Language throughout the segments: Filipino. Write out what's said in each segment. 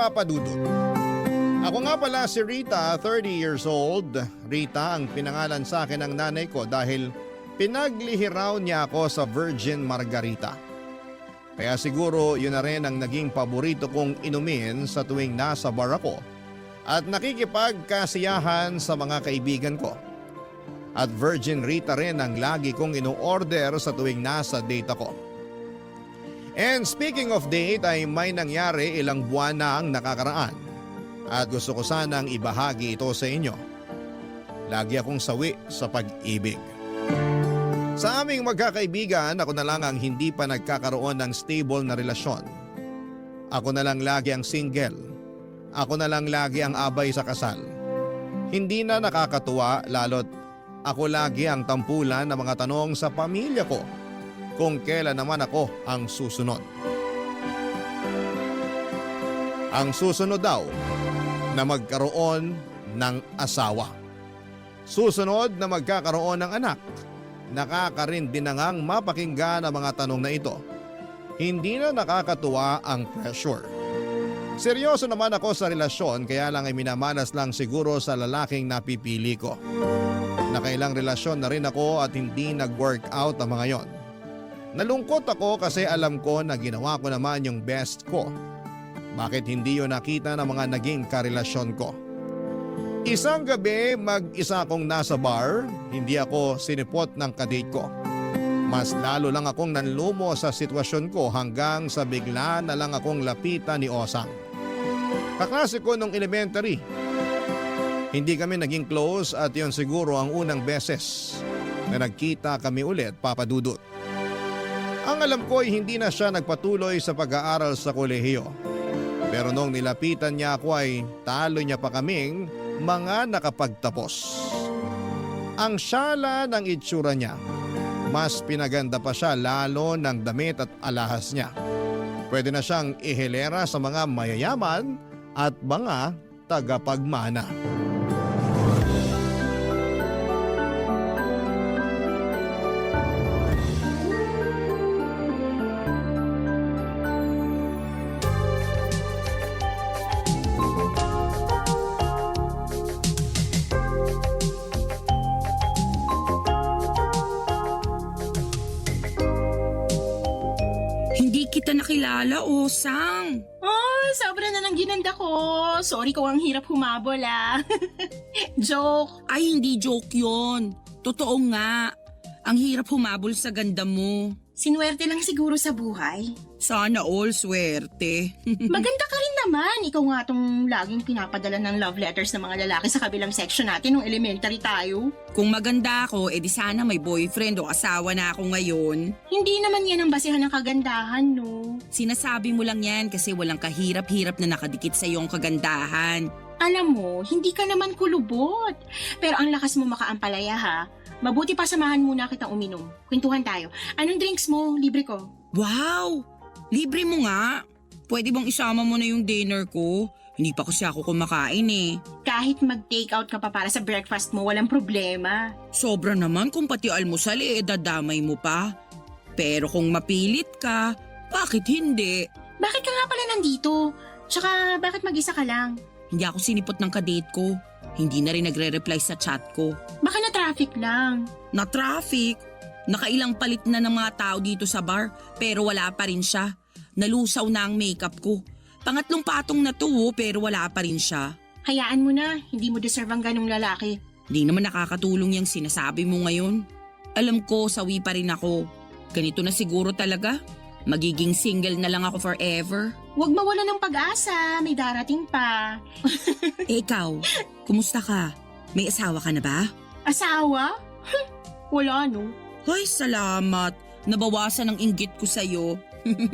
Papa Dudut. Ako nga pala si Rita, 30 years old. Rita ang pinangalan sa akin ng nanay ko dahil pinaglihiraw niya ako sa Virgin Margarita. Kaya siguro yun na rin ang naging paborito kong inumin sa tuwing nasa bar ako at nakikipagkasiyahan sa mga kaibigan ko. At Virgin Rita rin ang lagi kong ino-order sa tuwing nasa date ako. And speaking of date ay may nangyari ilang buwan na ang nakakaraan at gusto ko sanang ibahagi ito sa inyo. Lagi akong sawi sa pag-ibig. Sa aming magkakaibigan, ako na lang ang hindi pa nagkakaroon ng stable na relasyon. Ako na lang lagi ang single. Ako na lang lagi ang abay sa kasal. Hindi na nakakatuwa lalo't ako lagi ang tampulan ng mga tanong sa pamilya ko kung kailan naman ako ang susunod. Ang susunod daw na magkaroon ng asawa. Susunod na magkakaroon ng anak. Nakakarindinngang mapakinggan ang mga tanong na ito. Hindi na nakakatuwa ang pressure. Seryoso naman ako sa relasyon kaya lang ay minamalas lang siguro sa lalaking napipili ko. Nakailang relasyon na rin ako at hindi nag-workout ang mga yon. Nalungkot ako kasi alam ko na ginawa ko naman yung best ko. Bakit hindi yun nakita ng mga naging karelasyon ko? Isang gabi mag-isa akong nasa bar, hindi ako sinipot ng kadate ko. Mas lalo lang akong nanlumo sa sitwasyon ko hanggang sa bigla na lang akong lapitan ni Osang. Kaklase ko nung elementary. Hindi kami naging close at yun siguro ang unang beses na nagkita kami ulit, Papa Dudut. Ang alam ko ay hindi na siya nagpatuloy sa pag-aaral sa kolehiyo. Pero nung nilapitan niya ako ay talo niya pa kaming mga nakapagtapos. Ang syala ng itsura niya, mas pinaganda pa siya lalo ng damit at alahas niya. Pwede na siyang ihilera sa mga mayayaman at mga tagapagmana. Hindi kita nakilala, Osang. Oh, sobra na ng ginanda ko. Sorry kung ang hirap humabol Joke. Ay, hindi joke yon. Totoo nga. Ang hirap humabol sa ganda mo. Sinuwerte lang siguro sa buhay. Sana all swerte. Maganda ka rin naman. Ikaw nga tong laging pinapadala ng love letters ng mga lalaki sa kabilang section natin nung elementary tayo. Kung maganda ako, edi sana may boyfriend o asawa na ako ngayon. Hindi naman yan ang basihan ng kagandahan, no? Sinasabi mo lang yan kasi walang kahirap-hirap na nakadikit sa iyong kagandahan. Alam mo, hindi ka naman kulubot. Pero ang lakas mo makaampalaya ha. Mabuti pa samahan muna kitang uminom. Kwentuhan tayo. Anong drinks mo? Libre ko. Wow! Libre mo nga. Pwede bang isama mo na yung dinner ko? Hindi pa kasi ako kumakain eh. Kahit mag-take out ka pa para sa breakfast mo, walang problema. Sobra naman kung pati almusal dadamay mo pa. Pero kung mapilit ka, bakit hindi? Bakit ka nga pala nandito? Tsaka bakit mag-isa ka lang? Hindi ako sinipot ng kadate ko. Hindi na rin nagre-reply sa chat ko. Baka na-traffic lang. Na-traffic? Nakailang palit na ng mga tao dito sa bar pero wala pa rin siya. Nalusaw na ang makeup ko. Pangatlong patong na to pero wala pa rin siya. Hayaan mo na, hindi mo deserve ang ganong lalaki. Hindi naman nakakatulong yung sinasabi mo ngayon. Alam ko, sawi pa rin ako. Ganito na siguro talaga. Magiging single na lang ako forever. Huwag mawala ng pag-asa, may darating pa. Ikaw, kumusta ka? May asawa ka na ba? Asawa? Wala no. Ay, salamat. Nabawasan ang inggit ko sa'yo.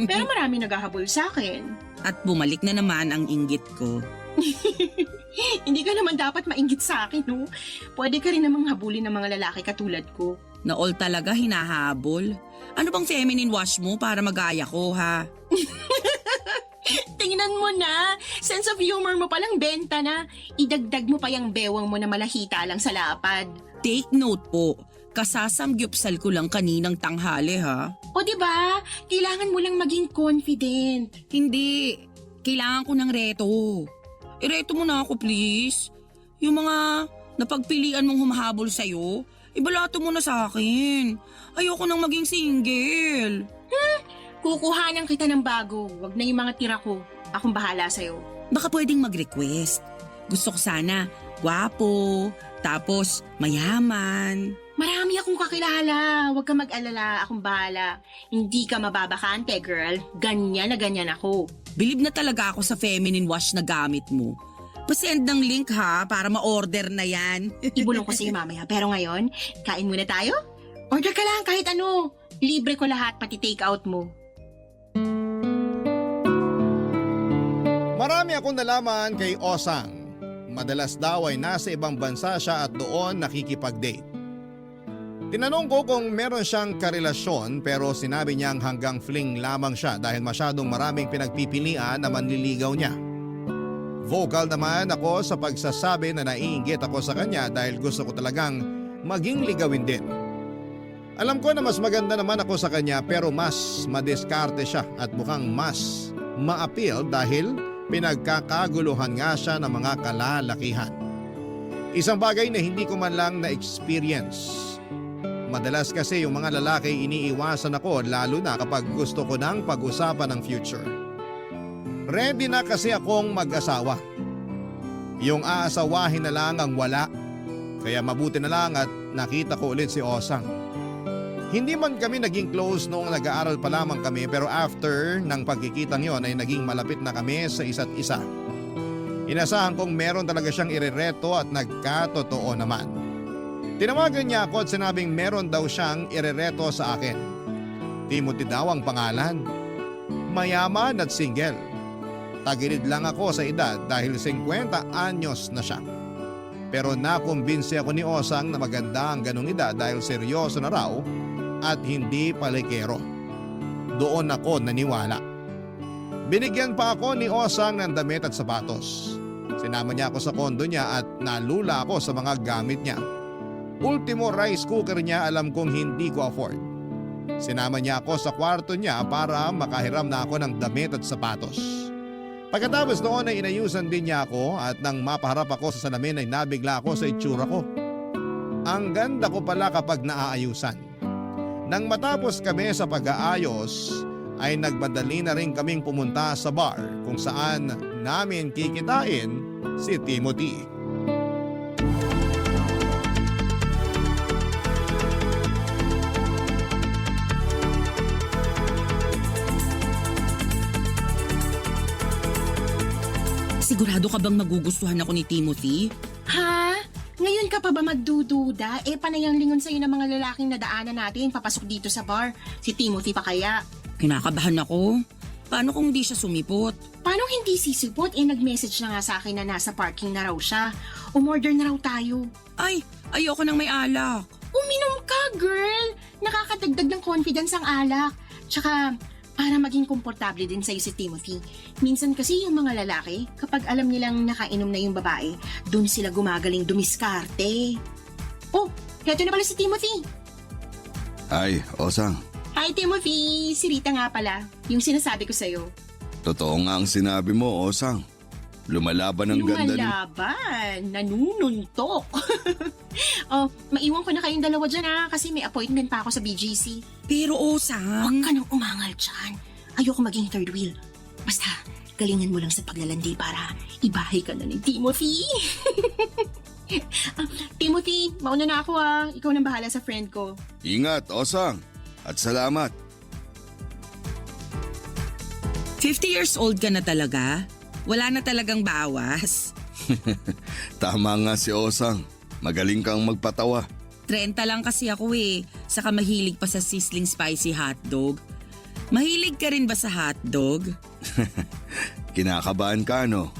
Pero marami naghahabol sa akin. At bumalik na naman ang inggit ko. Hindi ka naman dapat mainggit sa akin, no? Pwede ka rin namang habulin ng mga lalaki katulad ko. Na all talaga hinahabol. Ano bang feminine wash mo para magaya ko, ha? Tingnan mo na, sense of humor mo palang benta na. Idagdag mo pa yung bewang mo na malahita lang sa lapad. Take note po, kasasamgyupsal ko lang kaninang tanghali, ha? O diba, kailangan mo lang maging confident. Hindi. Kailangan ko ng reto. Ireto mo na ako please. Yung mga napagpilian mong humahabol sa'yo, ibalato mo na sa akin. Ayoko nang maging single. Kukuhanan kita ng bago. Wag na yung mga tira ko. Akong bahala sa'yo. Baka pwedeng mag-request. Gusto ko sana, gwapo, tapos mayaman. Marami akong kakilala. Huwag ka mag-alala. Akong bahala. Hindi ka mababakante, girl. Ganyan na ganyan ako. Bilib na talaga ako sa feminine wash na gamit mo. Pasend ng link ha, para ma-order na yan. Ibulong ko sa'yo mamaya. Pero ngayon, kain muna tayo? Order ka lang kahit ano. Libre ko lahat, pati take out mo. Marami akong nalaman kay Osang. Madalas daw ay nasa ibang bansa siya at doon nakikipag-date. Tinanong ko kung meron siyang karelasyon pero sinabi niyang hanggang fling lamang siya dahil masyadong maraming pinagpipilian na manliligaw niya. Vocal naman ako sa pagsasabi na naiinggit ako sa kanya dahil gusto ko talagang maging ligawin din. Alam ko na mas maganda naman ako sa kanya pero mas madiskarte siya at mukhang mas ma-appeal dahil pinagkakaguluhan nga siya ng mga kalalakihan. Isang bagay na hindi ko man lang na-experience. Madalas kasi yung mga lalaki iniiwasan ako lalo na kapag gusto ko ng pag-usapan ng future. Ready na kasi akong mag-asawa. Yung aasawahin na lang ang wala. Kaya mabuti na lang at nakita ko ulit si Osang. Hindi man kami naging close noong nag-aaral pa lamang kami pero after ng pagkikitang yon ay naging malapit na kami sa isa't isa. Inasahan kong meron talaga siyang irereto at nagkatotoo naman. Tinawagan niya ako at sinabing meron daw siyang irereto sa akin. Timothy daw ang pangalan. Mayaman at single. Tagilid lang ako sa edad dahil 50 anyos na siya. Pero nakumbinsi ako ni Osang na maganda ang ganong edad dahil seryoso na raw at hindi palikero. Doon ako naniwala. Binigyan pa ako ni Osang ng damit at sapatos. Sinama niya ako sa kondo niya at nalula ako sa mga gamit niya. Ultimo rice cooker niya alam kong hindi ko afford. Sinama niya ako sa kwarto niya para makahiram na ako ng damit at sapatos. Pagkatapos noon ay inayusan din niya ako at nang mapaharap ako sa salamin ay nabigla ako sa itsura ko. Ang ganda ko pala kapag naaayusan. Nang matapos kami sa pag-aayos ay nagmadali na rin kaming pumunta sa bar kung saan namin kikitain si Timothy. Sigurado ka bang magugustuhan ako ni Timothy? Ha? Ngayon ka pa ba magdududa? Panay ang lingon sa'yo ng mga lalaking nadaanan natin papasok dito sa bar. Si Timothy pa kaya? Kinakabahan ako. Paano kung di siya sumipot? Paano hindi sisipot? Nag-message na nga sa akin na nasa parking na raw siya. Umorder na raw tayo. Ay, ayoko nang may alak. Uminom ka, girl! Nakakadagdag ng confidence ang alak. Tsaka, para maging komportable din sa'yo si Timothy. Minsan kasi yung mga lalaki, kapag alam nilang nakainom na yung babae, dun sila gumagaling dumiskarte. Oh, heto na pala si Timothy. Ay, Osang. Hi Timothy, si Rita nga pala. Yung sinasabi ko sa'yo. Totoo nga ang sinabi mo, Osang. Lumalaban ang ganda ni... Lumalaban, nanununtok. Oh, maiwan ko na kayong dalawa dyan kasi may appointment pa ako sa BGC. Pero Huwag Osang, ka nang umangal dyan. Ayoko maging third wheel. Basta, galingan mo lang sa paglalandi para ibahay ka na ni Timothy. Timothy, mauna na ako Ikaw nang bahala sa friend ko. Ingat, Osang. At salamat. 50 years old ka na talaga? Wala na talagang bawas. Tama nga si Osang. Magaling kang magpatawa. 30 lang kasi ako saka mahilig pa sa sizzling spicy hotdog. Mahilig ka rin ba sa hotdog? Kinakabahan ka, no?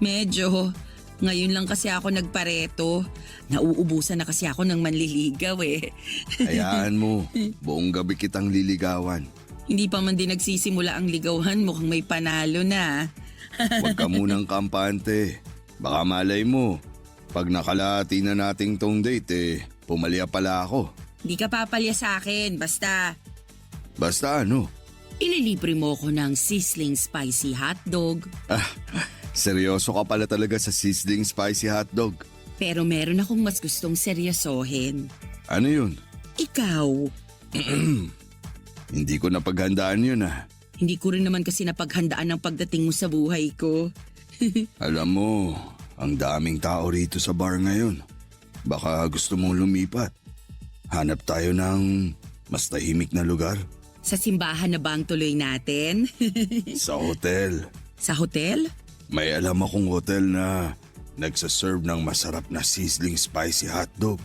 Medyo. Ngayon lang kasi ako nagpareto. Nauubusan na kasi ako ng manliligaw Hayaan mo. Buong gabi kitang liligawan. Hindi pa man din nagsisimula ang ligawan, mukhang may panalo na. Huwag ka munang kampante. Baka malay mo. Pag nakalahati na nating tong date, pumalya pala ako. Hindi ka papalya sa akin, basta. Basta ano? Ililibre mo ko ng sizzling spicy hotdog. Seryoso ka pala talaga sa sizzling spicy hotdog. Pero meron akong mas gustong seryosohin. Ano yun? Ikaw. Hindi ko napaghandaan yun Hindi ko rin naman kasi napaghandaan ang pagdating mo sa buhay ko. Alam mo, ang daming tao rito sa bar ngayon. Baka gusto mong lumipat. Hanap tayo ng mas tahimik na lugar. Sa simbahan na ba ang tuloy natin? Sa hotel. Sa hotel? May alam akong hotel na nagsaserve ng masarap na sizzling spicy hotdog.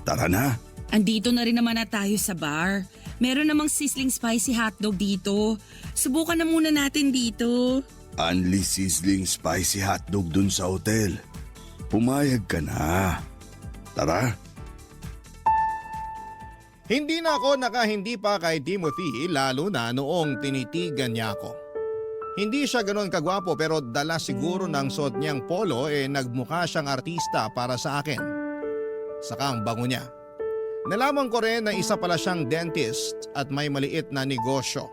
Tara na. Andito na rin naman na tayo sa bar. Meron namang sizzling spicy hotdog dito. Subukan na muna natin dito. Only sizzling spicy hotdog dun sa hotel. Pumayag ka na. Tara. Hindi na ako nakahindi pa kay Timothy lalo na noong tinitigan niya ako. Hindi siya ganoon kagwapo pero dala siguro ng suot niyang polo nagmukha siyang artista para sa akin. Saka ang bango niya. Nalaman ko rin na isa pala siyang dentist at may maliit na negosyo.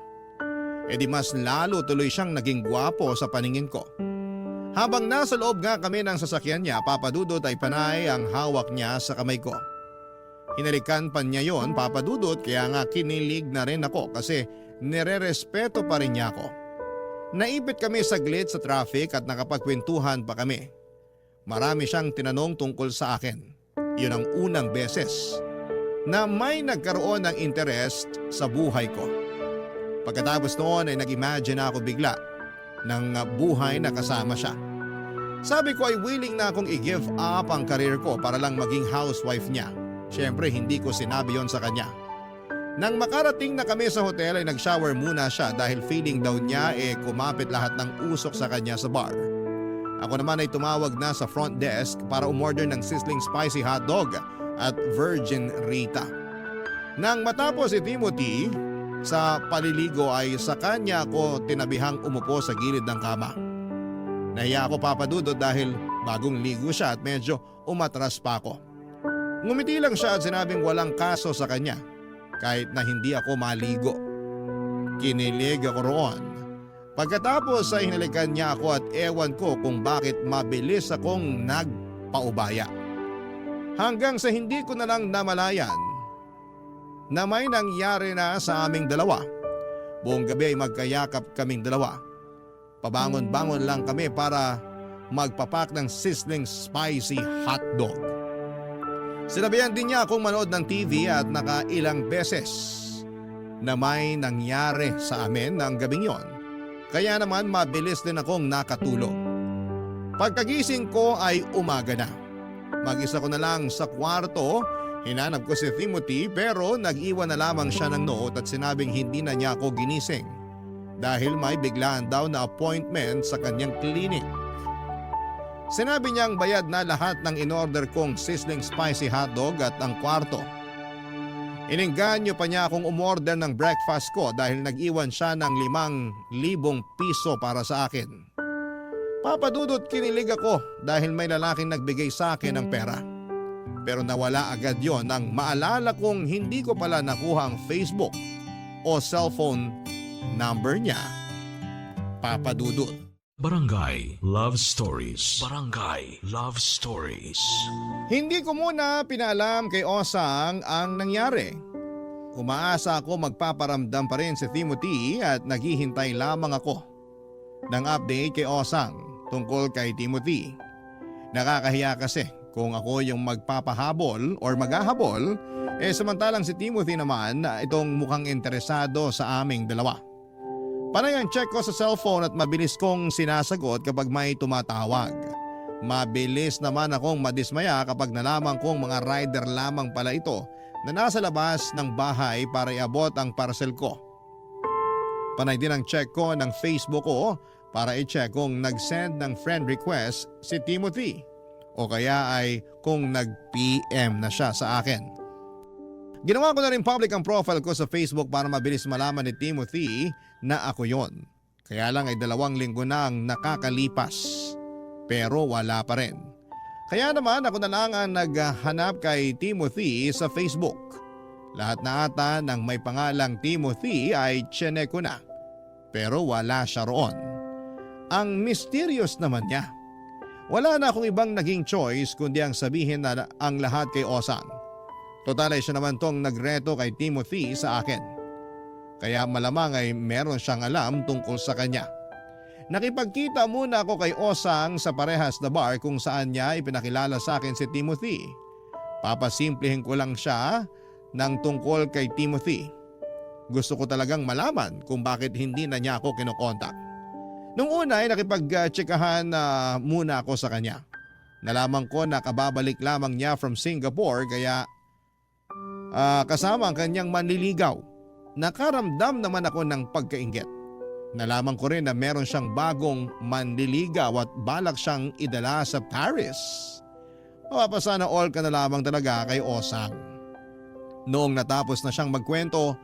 Di mas lalo tuloy siyang naging gwapo sa paningin ko. Habang nasa loob nga kami ng sasakyan niya, Papadudot ay panay ang hawak niya sa kamay ko. Hinalikan pa niya yon, Papadudot, kaya nga kinilig na rin ako kasi nire-respeto pa rin niya ako. Naipit kami saglit sa traffic at nakapagkwentuhan pa kami. Marami siyang tinanong tungkol sa akin. Yun ang unang beses na may nagkaroon ng interest sa buhay ko. Pagkatapos noon ay nag-imagine ako bigla ng buhay na kasama siya. Sabi ko ay willing na akong i-give up ang karir ko para lang maging housewife niya. Siyempre hindi ko sinabi yon sa kanya. Nang makarating na kami sa hotel ay nag-shower muna siya dahil feeling daw niya kumapit lahat ng usok sa kanya sa bar. Ako naman ay tumawag na sa front desk para umorder ng sizzling spicy hotdog at Virgin Rita. Nang matapos si Timothy sa paliligo ay sa kanya ako tinabihang umupo sa gilid ng kama. Nahiya ako, Papadudot, dahil bagong ligo siya at medyo umatras pa ako. Ngumiti lang siya at sinabing walang kaso sa kanya kahit na hindi ako maligo. Kinilig ako roon. Pagkatapos ay hinalikan niya ako at ewan ko kung bakit mabilis akong nagpaubaya. Hanggang sa hindi ko na lang namalayan na may nangyari na sa aming dalawa. Buong gabi ay magkayakap kaming dalawa. Pabangon-bangon lang kami para magpapak ng sizzling spicy hotdog. Sinabihan din niya akong manood ng TV at nakailang beses na may nangyari sa amin ng gabing yon. Kaya naman mabilis din akong nakatulog. Pagkagising ko ay umaga na. Mag-isa ko na lang sa kwarto, hinanap ko si Timothy pero nag-iwan na lamang siya ng note at sinabing hindi na niya ako ginising dahil may biglaan daw na appointment sa kanyang clinic. Sinabi niyang bayad na lahat ng in-order kong sizzling spicy hotdog at ang kwarto. Inengganyo pa niya akong umorder ng breakfast ko dahil nag-iwan siya ng 5,000 piso para sa akin. Papadudot, kinilig ako dahil may lalaking nagbigay sa akin ng pera. Pero nawala agad yon nang maalala kong hindi ko pala nakuha ang Facebook o cellphone number niya. Papadudot. Barangay Love Stories. Barangay Love Stories. Hindi ko muna pinaalam kay Osang ang nangyari. Umaasa ako magpaparamdam pa rin si Timothy at naghihintay lamang ako ng update kay Osang tungkol kay Timothy. Nakakahiya kasi kung ako yung magpapahabol or maghahabol, samantalang si Timothy naman itong mukhang interesado sa aming dalawa. Panay ang check ko sa cellphone at mabilis kong sinasagot kapag may tumatawag. Mabilis naman akong madismaya kapag nalaman kong mga rider lamang pala ito na nasa labas ng bahay para iabot ang parcel ko. Panay din ang check ko ng Facebook ko para i-check kung nag-send ng friend request si Timothy o kaya ay kung nag-PM na siya sa akin. Ginawa ko na rin public ang profile ko sa Facebook para mabilis malaman ni Timothy na ako yon. Kaya lang ay 2 linggo na ang nakakalipas pero wala pa rin. Kaya naman ako na lang ang naghanap kay Timothy sa Facebook. Lahat na ata ng may pangalang Timothy ay chinek ko na Pero wala siya roon. Ang mysterious naman niya. Wala na akong ibang naging choice kundi ang sabihin na ang lahat kay Osang. Total ay siya naman tong nagreto kay Timothy sa akin. Kaya malamang ay meron siyang alam tungkol sa kanya. Nakipagkita muna ako kay Osang sa parehas na bar kung saan niya ipinakilala sa akin si Timothy. Papasimplihin ko lang siya ng tungkol kay Timothy. Gusto ko talagang malaman kung bakit hindi na niya ako kinokontak. Nung una ay nakipag-tsekahan muna ako sa kanya. Nalaman ko na kababalik lamang niya from Singapore kaya kasama ang kanyang manliligaw. Nakaramdam naman ako ng pagkainggit. Nalaman ko rin na meron siyang bagong manliligaw at balak siyang idala sa Paris. Mapapasana all ka na lamang talaga kay Osang. Noong natapos na siyang magkwento,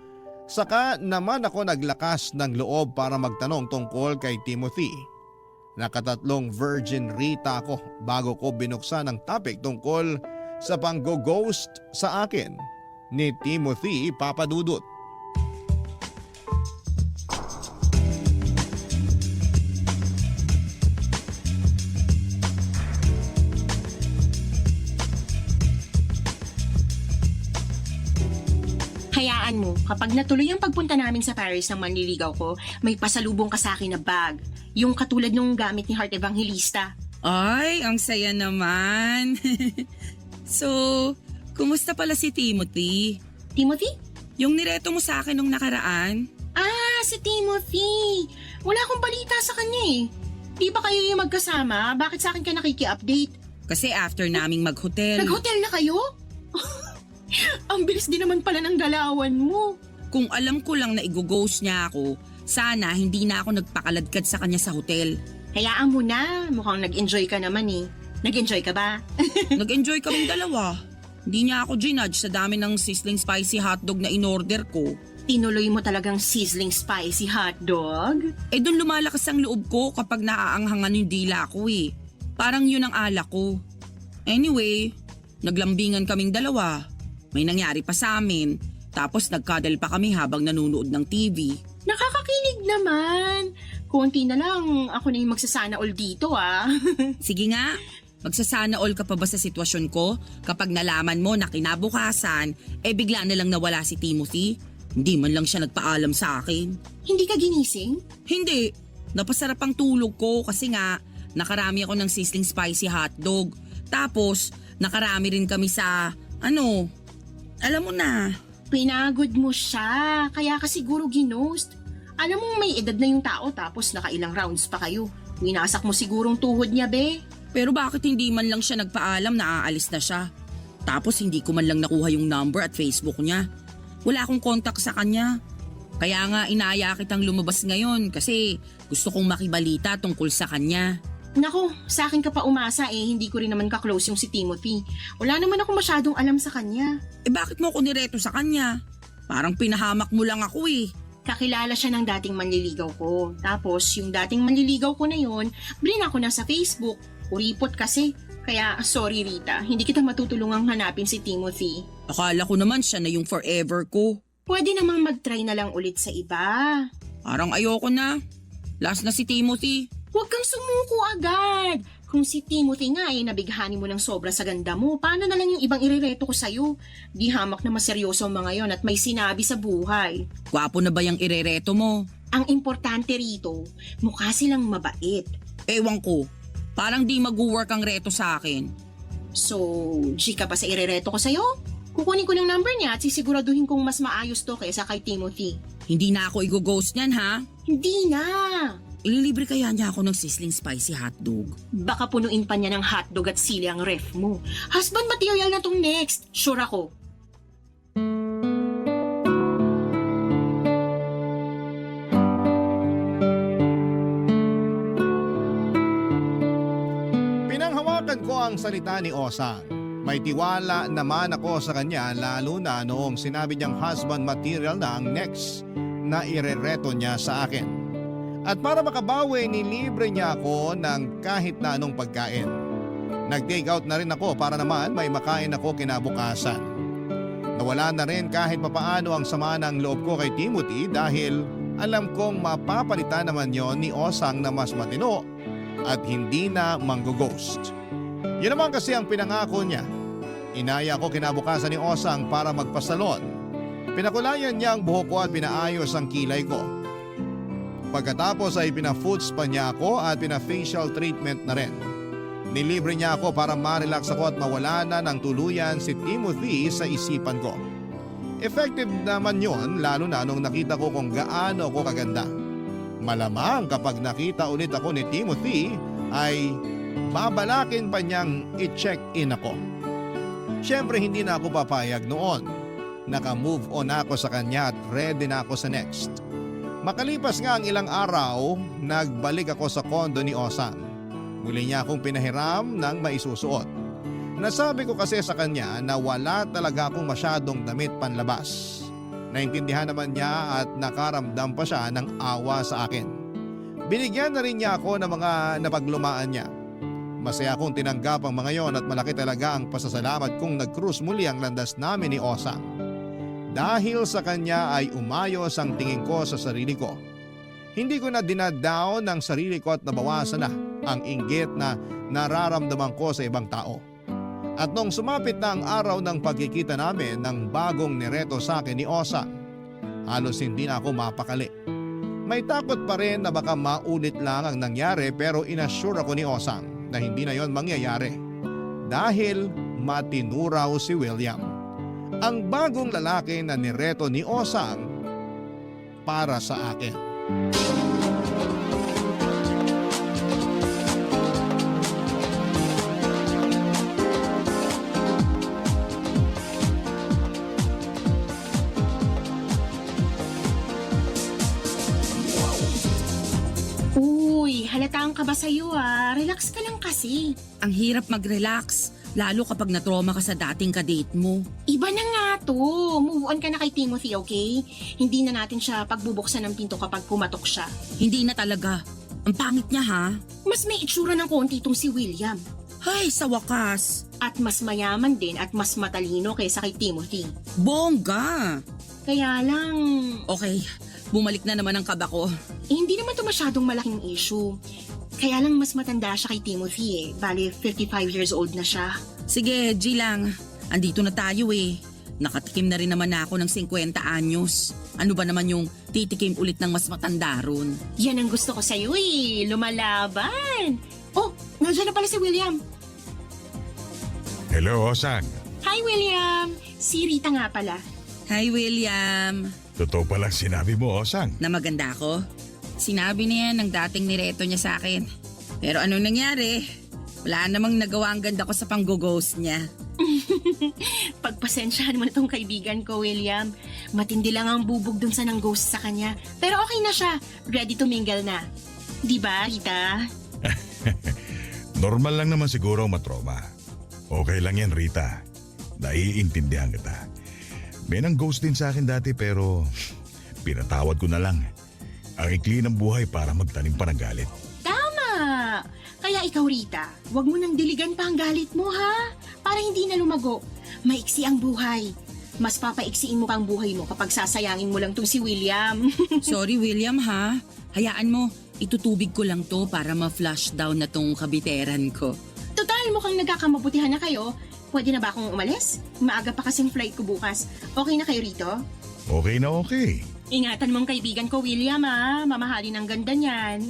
saka naman ako naglakas ng loob para magtanong tungkol kay Timothy. Nakatatlong virgin Rita ako bago ko binuksan ang topic tungkol sa pang-ghost sa akin ni Timothy Papadudut. Hayaan mo, kapag natuloy ang pagpunta namin sa Paris ng manliligaw ko, may pasalubong ka sa akin na bag. Yung katulad nung gamit ni Heart Evangelista. Ay, ang saya naman. So, kumusta pala si Timothy? Timothy? Yung nireto mo sa akin nung nakaraan? Ah, si Timothy. Wala akong balita sa kanya eh. Di ba kayo yung magkasama? Bakit sa akin ka nakiki-update? Kasi after naming mag-hotel. Nag-hotel na kayo? Ang bilis din naman pala ng galawan mo. Kung alam ko lang na i-ghost niya ako, sana hindi na ako nagpakaladkad sa kanya sa hotel. Hayaan mo na. Mukhang nag-enjoy ka naman eh. Nag-enjoy ka ba? Nag-enjoy kaming dalawa. Hindi niya ako ginudge sa dami ng sizzling spicy hotdog na in-order ko. Tinuloy mo talagang sizzling spicy hotdog? Eh doon lumalakas ang loob ko kapag naaanghangan yung dila ko eh. Parang yun ang alak ko. Anyway, naglambingan kaming dalawa. May nangyari pa sa amin. Tapos nagkadal pa kami habang nanonood ng TV. Nakakakilig naman. Konti na lang ako na yung magsasana all dito ah. Sige nga, magsasana all ka pa ba sa sitwasyon ko kapag nalaman mo na kinabukasan, bigla na lang nawala si Timothy? Hindi man lang siya nagpaalam sa akin. Hindi ka ginising? Hindi, napasarap ang tulog ko kasi nga nakarami ako ng sizzling spicy hotdog. Tapos nakarami rin kami sa alam mo na. Pinagod mo siya, kaya ka siguro ginost. Alam mo may edad na yung tao tapos nakailang rounds pa kayo. Winasak mo sigurong tuhod niya, be. Pero bakit hindi man lang siya nagpaalam na aalis na siya? Tapos hindi ko man lang nakuha yung number at Facebook niya. Wala akong contact sa kanya. Kaya nga inaya kitang lumabas ngayon kasi gusto kong makibalita tungkol sa kanya. Nako, sa akin ka pa umasa hindi ko rin naman ka-close yung si Timothy. Wala naman ako masyadong alam sa kanya. Bakit mo ako nireto sa kanya? Parang pinahamak mo lang ako eh. Kakilala siya ng dating manliligaw ko. Tapos yung dating manliligaw ko na yun, brin ako na sa Facebook. Uripot kasi. Kaya sorry Rita, hindi kita matutulungang hanapin si Timothy. Akala ko naman siya na yung forever ko. Pwede namang mag-try na lang ulit sa iba. Parang ayoko na. Last na si Timothy. Huwag kang sumuko agad. Kung si Timothy nga nabighani mo ng sobra sa ganda mo, paano na lang yung ibang irereto ko sa'yo? Di hamak na maseryoso ang mga yon at may sinabi sa buhay. Gwapo na ba yung irereto mo? Ang importante rito, mukha silang mabait. Ewan ko. Parang di mag-work ang reto sa akin. So, G ka ba sa irereto ko sa'yo? Kukunin ko ng number niya at sisiguraduhin kong mas maayos to kaysa kay Timothy. Hindi na ako i-ghost niyan ha? Hindi na. Ililibre kaya niya ako ng sizzling spicy hotdog. Baka punuin pa niya ng hotdog at sili ang ref mo. Husband material na tong next. Sure ako. Pinanghawakan ko ang salita ni Osang. May tiwala naman ako sa kanya lalo na noong sinabi niyang husband material na ang next na irereto niya sa akin. At para makabawi, nilibre niya ako ng kahit na anong pagkain. Nag-take out na rin ako para naman may makain ako kinabukasan. Nawala na rin kahit papaano ang sama ng loob ko kay Timothy dahil alam kong mapapalitan naman yon ni Osang na mas matino at hindi na manggo-ghost. Yun naman kasi ang pinangako niya. Inaya ko kinabukasan ni Osang para magpasalon. Pinakulayan niya ang buhok ko at pinaayos ang kilay ko. Pagkatapos ay pina-foods pa niya ako at pina-facial treatment na rin. Nilibre niya ako para ma-relax ako at mawala na ng tuluyan si Timothy sa isipan ko. Effective naman yon lalo na nung nakita ko kung gaano ako kaganda. Malamang kapag nakita ulit ako ni Timothy ay babalakin pa niyang i-check-in ako. Siyempre hindi na ako papayag noon. Naka-move on ako sa kanya at ready na ako sa next. Makalipas nga ang ilang araw, nagbalik ako sa kondo ni Osang. Muli niya akong pinahiram ng maisusuot. Nasabi ko kasi sa kanya na wala talaga akong masyadong damit panlabas. Naintindihan naman niya at nakaramdam pa siya ng awa sa akin. Binigyan na rin niya ako ng mga napaglumaan niya. Masaya akong tinanggap ang mga yon at malaki talaga ang pasasalamat kong nag-cruise muli ang landas namin ni Osang. Dahil sa kanya ay umayos ang tingin ko sa sarili ko. Hindi ko na dinadown ang sarili ko at nabawasan na ang inggit na nararamdaman ko sa ibang tao. At nung sumapit na ang araw ng pagkikita namin ng bagong nireto sa akin ni Osang, halos hindi na ako mapakali. May takot pa rin na baka maulit lang ang nangyari pero inassure ako ni Osang na hindi na yon mangyayari. Dahil matinuraw si William. Ang bagong lalaki na nireto ni Osang para sa akin. Uy, halataan ka ba sa'yo Relax ka lang kasi. Ang hirap mag-relax, lalo kapag na-trauma ka sa dating kadate mo. Iba na nga to. Move on ka na kay Timothy, okay? Hindi na natin siya pagbubuksan ng pinto kapag pumatok siya. Hindi na talaga. Ang pangit niya ha. Mas may itsura ng konti itong si William. Ay, sa wakas. At mas mayaman din at mas matalino kaysa kay Timothy. Bongga. Kaya lang, Okay, bumalik na naman ang kaba ko. hindi naman to masyadong malaking issue. Kaya lang mas matanda siya kay Timothy Bale, 55 years old na siya. Sige, G lang. Andito na tayo eh. Nakatikim na rin naman ako ng 50 anyos. Ano ba naman yung titikim ulit ng mas matanda ron? Yan ang gusto ko sa'yo lumalaban. Oh, nandiyan na pala si William. Hello, Osang. Hi, William. Si Rita nga pala. Hi, William. Totoo palang sinabi mo, Osang. Na maganda ako? Sinabi niya ng dating nireto niya sa akin. Pero anong nangyari? Wala namang nagawa ang ganda ko sa pang-ghost niya. Pagpasensyahan mo na tong kaibigan ko, William. Matindi lang ang bubog dun sa nang ghost sa kanya. Pero okay na siya. Ready to mingle na. Di ba, Rita? Normal lang naman siguro matroma. Okay lang yan, Rita. Naiintindihan kita. May nang ghost din sa akin dati pero pinatawad ko na lang. Ang ikli ng buhay para magtanim pa ng galit. Tama! Kaya ikaw, Rita, wag mo nang diligan pa ang galit mo, ha? Para hindi na lumago. Maiksi ang buhay. Mas papaiksiin mo pang buhay mo kapag sasayangin mo lang tong si William. Sorry, William ha. Hayaan mo, itutubig ko lang to para ma-flush down na tong kabiteran ko. Total, mukhang nagkakamabutihan na kayo. Pwede na ba akong umalis? Maaga pa kasing flight ko bukas. Okay na kayo rito? Okay na okay. Ingatan mong kaibigan ko, William, ha? Mamahalin ang ganda niyan.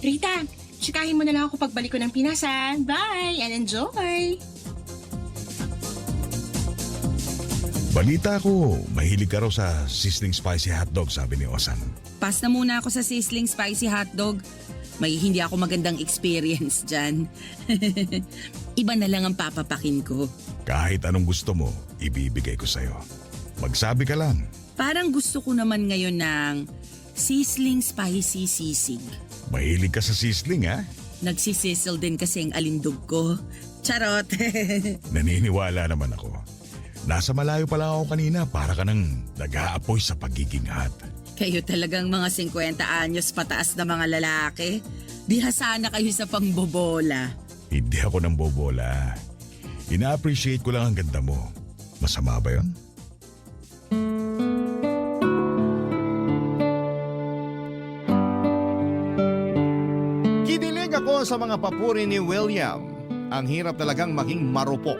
Rita, tsikahin mo na lang ako pagbalik ko ng Pinas, ha? Bye and enjoy! Balita ko, mahilig ka raw sa sizzling spicy hotdog, sabi ni Osang. Pass na muna ako sa sizzling spicy hotdog. May hindi ako magandang experience dyan. Iba na lang ang papapakin ko. Kahit anong gusto mo, ibibigay ko sa'yo. Magsabi ka lang. Parang gusto ko naman ngayon ng sizzling spicy sisig. Mahilig ka sa sizzling, ha? Nagsisizzle din kasi ang alindog ko. Charot! Naniniwala naman ako. Nasa malayo pa lang ako kanina para ka nang nag-aapoy sa pagiging hot. Kayo talagang mga 50 anyos pataas na mga lalaki. Bihasa na kayo sa pangbobola. Hindi ako nang bobola. Ina-appreciate ko lang ang ganda mo. Masama ba yun? sa mga papuri ni William, ang hirap talagang maging marupok.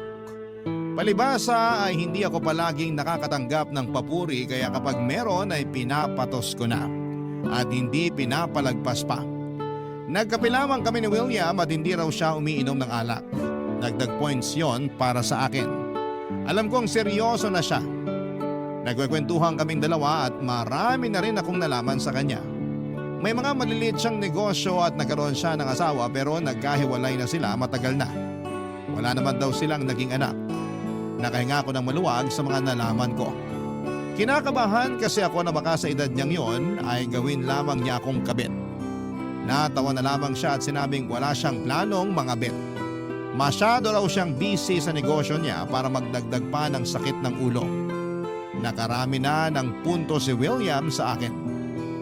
Palibasa ay hindi ako palaging nakakatanggap ng papuri kaya kapag meron ay pinapatos ko na at hindi pinapalagpas pa. Nagkape lamang kami ni William at hindi raw siya umiinom ng alak. Dagdag points yon para sa akin. Alam kong seryoso na siya. Nagkwekwentuhan kaming dalawa at marami na rin akong nalaman sa kanya. May mga maliliit siyang negosyo at nagkaroon siya ng asawa pero nagkahiwalay na sila matagal na. Wala naman daw silang naging anak. Nakahinga ako ng maluwag sa mga nalaman ko. Kinakabahan kasi ako na baka sa edad niyang yon ay gawin lamang niya akong kabit. Natawa na lamang siya at sinabing wala siyang planong mangabit. Masyado raw siyang busy sa negosyo niya para magdagdag pa ng sakit ng ulo. Nakarami na ng punto si William sa akin.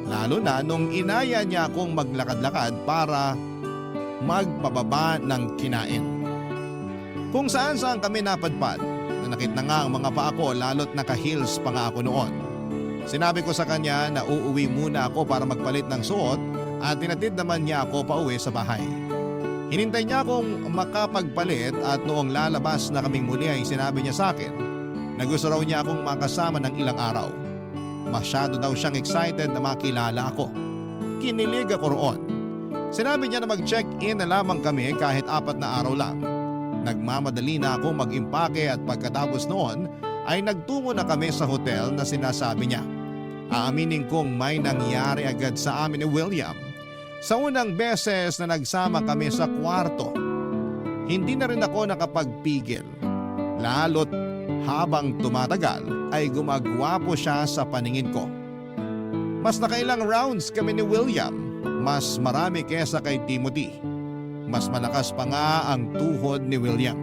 Lalo na nung inaya niya akong maglakad-lakad para magpababa ng kinain. Kung saan kami napadpad, nanakit na nga ang mga paa ko lalo't naka-heels pa nga ako noon. Sinabi ko sa kanya na uuwi muna ako para magpalit ng suot at tinatid naman niya ako pauwi sa bahay. Hinintay niya akong makapagpalit at noong lalabas na kaming muli ay sinabi niya sa akin na gusto raw niya akong makasama ng ilang araw. Masyado daw siyang excited na makilala ako. Kinilig ako roon. Sinabi niya na mag-check-in na lamang kami kahit 4 na araw lang. Nagmamadali na ako mag-impake at pagkatapos noon ay nagtungo na kami sa hotel na sinasabi niya. Aaminin kong may nangyari agad sa amin ni William. Sa unang beses na nagsama kami sa kwarto, hindi na rin ako nakapagpigil. Lalo't habang tumatagal ay gumagwapo siya sa paningin ko. Mas nakailang rounds kami ni William, mas marami kesa kay Timothy. Mas malakas pa nga ang tuhod ni William.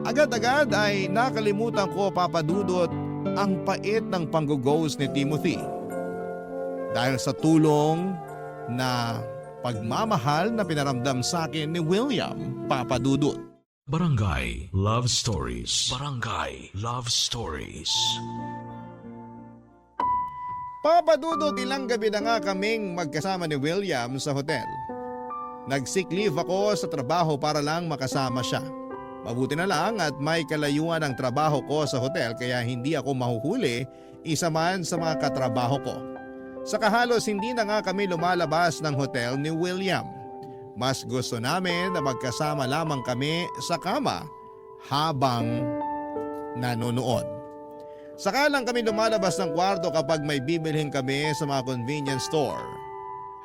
Agad-agad ay nakalimutan ko papadudot ang pait ng pang-ghost ni Timothy. Dahil sa tulong na pagmamahal na pinaramdam sa akin ni William, papadudot. Barangay Love Stories. Barangay Love Stories. Papadudot, ilang gabi na nga kaming magkasama ni William sa hotel. Nag-sick leave ako sa trabaho para lang makasama siya. Mabuti na lang at may kalayuan ang trabaho ko sa hotel kaya hindi ako mahuhuli isa man sa mga katrabaho ko. Saka halos hindi na nga kami lumalabas ng hotel ni William. Mas gusto namin na magkasama lamang kami sa kama habang nanonood. Saka lang kami lumalabas ng kwarto kapag may bibilhin kami sa mga convenience store.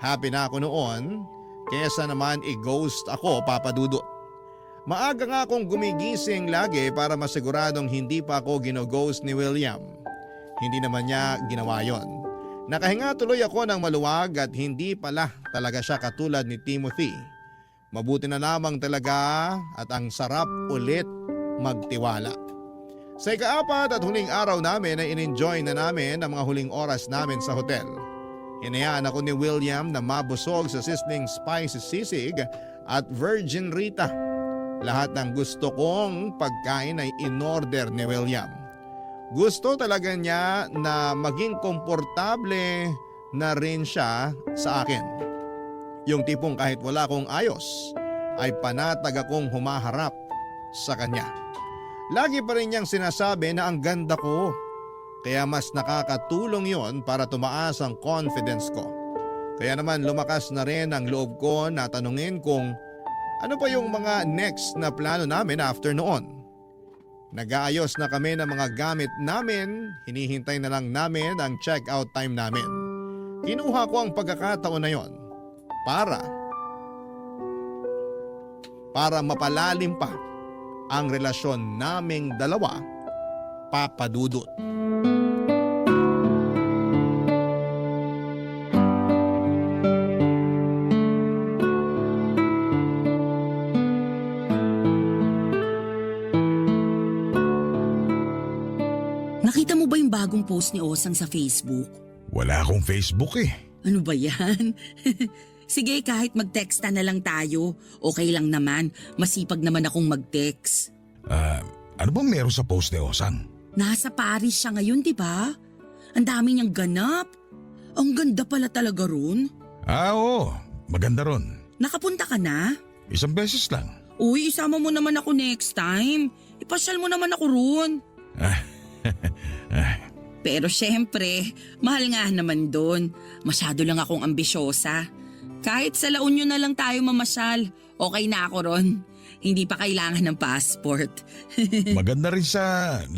Happy na ako noon, kesa naman i-ghost ako, papadudot. Maaga nga akong gumigising lagi para masiguradong hindi pa ako gino-ghost ni William. Hindi naman niya ginawa yon. Nakahinga tuloy ako ng maluwag at hindi pala talaga siya katulad ni Timothy. Mabuti na lamang talaga at ang sarap ulit magtiwala. Sa ika-4 at huling araw namin ay in-enjoy na namin ang mga huling oras namin sa hotel. Hinayaan ako ni William na mabusog sa sizzling spicy sisig at virgin Rita. Lahat ng gusto kong pagkain ay in-order ni William. Gusto talaga niya na maging komportable na rin siya sa akin. Yung tipong kahit wala akong ayos, ay panatag akong humaharap sa kanya. Lagi pa rin niyang sinasabi na ang ganda ko, kaya mas nakakatulong yon para tumaas ang confidence ko. Kaya naman lumakas na rin ang loob ko na tanungin kung ano pa yung mga next na plano namin after noon. Nag-aayos na kami ng mga gamit namin, hinihintay na lang namin ang check-out time namin. Kinuha ko ang pagkakataon na yon para mapalalim pa ang relasyon naming dalawa, papadudot. Nakita mo ba yung bagong post ni Osang sa Facebook? Wala akong Facebook eh. Ano ba yan? Sige, kahit mag-texta na lang tayo. Okay lang naman. Masipag naman akong mag-text. Ano bang meron sa post ni Osang? Nasa Paris siya ngayon, di ba? Ang dami niyang ganap. Ang ganda pala talaga ron. Oo. Maganda ron. Nakapunta ka na? Isang beses lang. Uy, isama mo naman ako next time. Ipasyal mo naman ako roon. Pero syempre, mahal nga naman doon. Masyado lang akong ambisyosa. Kahit sa La Union na lang tayo mamasyal, okay na ako ron. Hindi pa kailangan ng passport. Maganda rin sa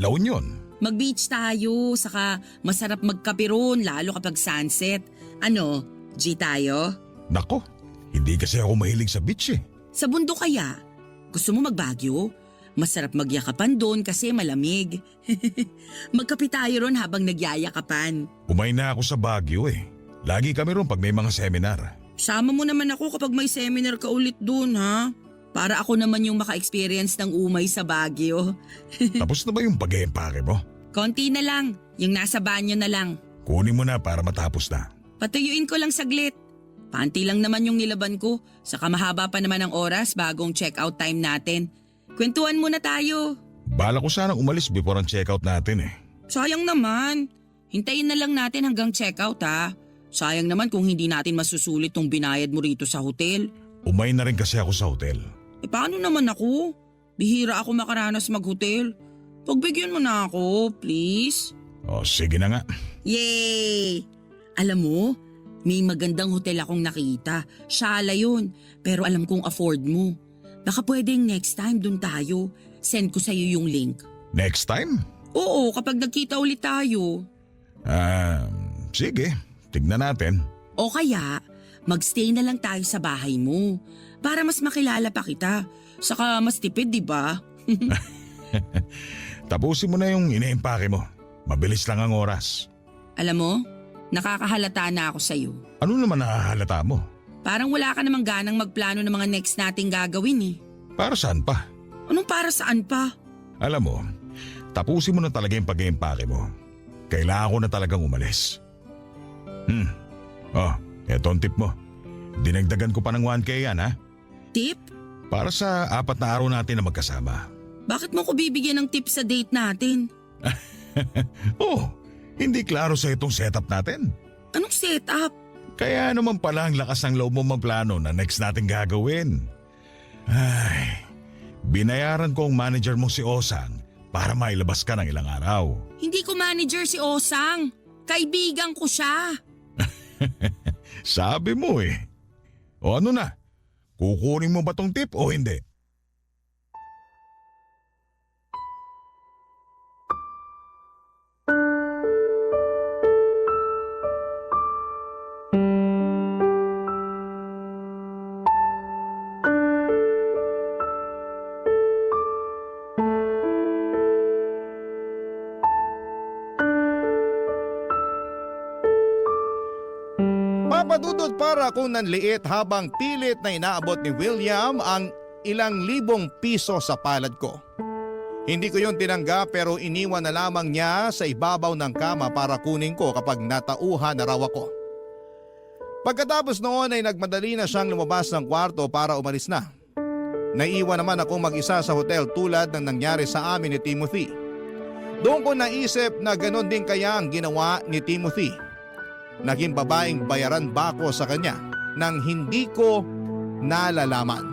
La Union. Mag-beach tayo, saka masarap magkape ron, lalo kapag sunset. Ano, G tayo? Nako, hindi kasi ako mahilig sa beach eh. Sa bundok kaya? Gusto mo magbagyo? Masarap magyakapan doon kasi malamig. Magkape tayo ron habang nagyayakapan. Umay na ako sa Baguio eh. Lagi kami ron pag may mga seminar. Sama mo naman ako kapag may seminar ka ulit doon, ha? Para ako naman yung maka-experience ng umay sa Baguio. Tapos na ba yung pag-eempake mo? Konti na lang, yung nasa banyo na lang. Kunin mo na para matapos na. Patuyuin ko lang saglit. Panty lang naman yung nilaban ko, saka mahaba pa naman ang oras bagong check-out time natin. Kwentuhan muna tayo. Bala ko sanang umalis before ang checkout natin eh. Sayang naman. Hintayin na lang natin hanggang check-out ha. Sayang naman kung hindi natin masusulit tong binayad mo rito sa hotel. Umay na rin kasi ako sa hotel. Paano naman ako? Bihira ako makaranas mag-hotel. Pagbigyan mo na ako, please. O sige na nga. Yay! Alam mo, may magandang hotel akong nakita. Shala yun, pero alam kong afford mo. Baka pwedeng next time dun tayo. Send ko sa'yo yung link. Next time? Oo, kapag nagkita ulit tayo. Sige. Tignan natin. O kaya, magstay na lang tayo sa bahay mo. Para mas makilala pa kita. Saka mas tipid, di ba? Tapusin mo na yung ine-empake mo. Mabilis lang ang oras. Alam mo, nakakahalata na ako sa'yo. Ano naman nahahalata mo? Parang wala ka namang ganang magplano ng mga next nating gagawin eh. Para saan pa? Anong para saan pa? Alam mo, tapusin mo na talaga yung pag-eempake mo. Kailangan ko na talagang umalis. Eto ang tip mo. Dinagdagan ko pa ng 1K yan ha. Tip? Para sa 4 na araw natin na magkasama. Bakit mo ko bibigyan ng tip sa date natin? Hindi klaro sa itong setup natin. Anong setup? Kaya naman pala ang lakas ng loob mo magplano na next natin gagawin. Ay, binayaran ko ang manager mo si Osang para mailabas ka ng ilang araw. Hindi ko manager si Osang. Kaibigan ko siya. Sabi mo eh. O ano na? Kukunin mo ba tong tip o hindi? Papadudod para kung nanliit habang pilit na inaabot ni William ang ilang libong piso sa palad ko. Hindi ko yon tinanggap pero iniwan na lamang niya sa ibabaw ng kama para kunin ko kapag natauhan na raw ako. Pagkatapos noon ay nagmadali na siyang lumabas ng kwarto para umalis na. Naiwan naman akong mag-isa sa hotel tulad ng nangyari sa amin ni Timothy. Doon ko naisip na ganon din kaya ang ginawa ni Timothy. Naging babaeng bayaran ba ako sa kanya nang hindi ko nalalaman.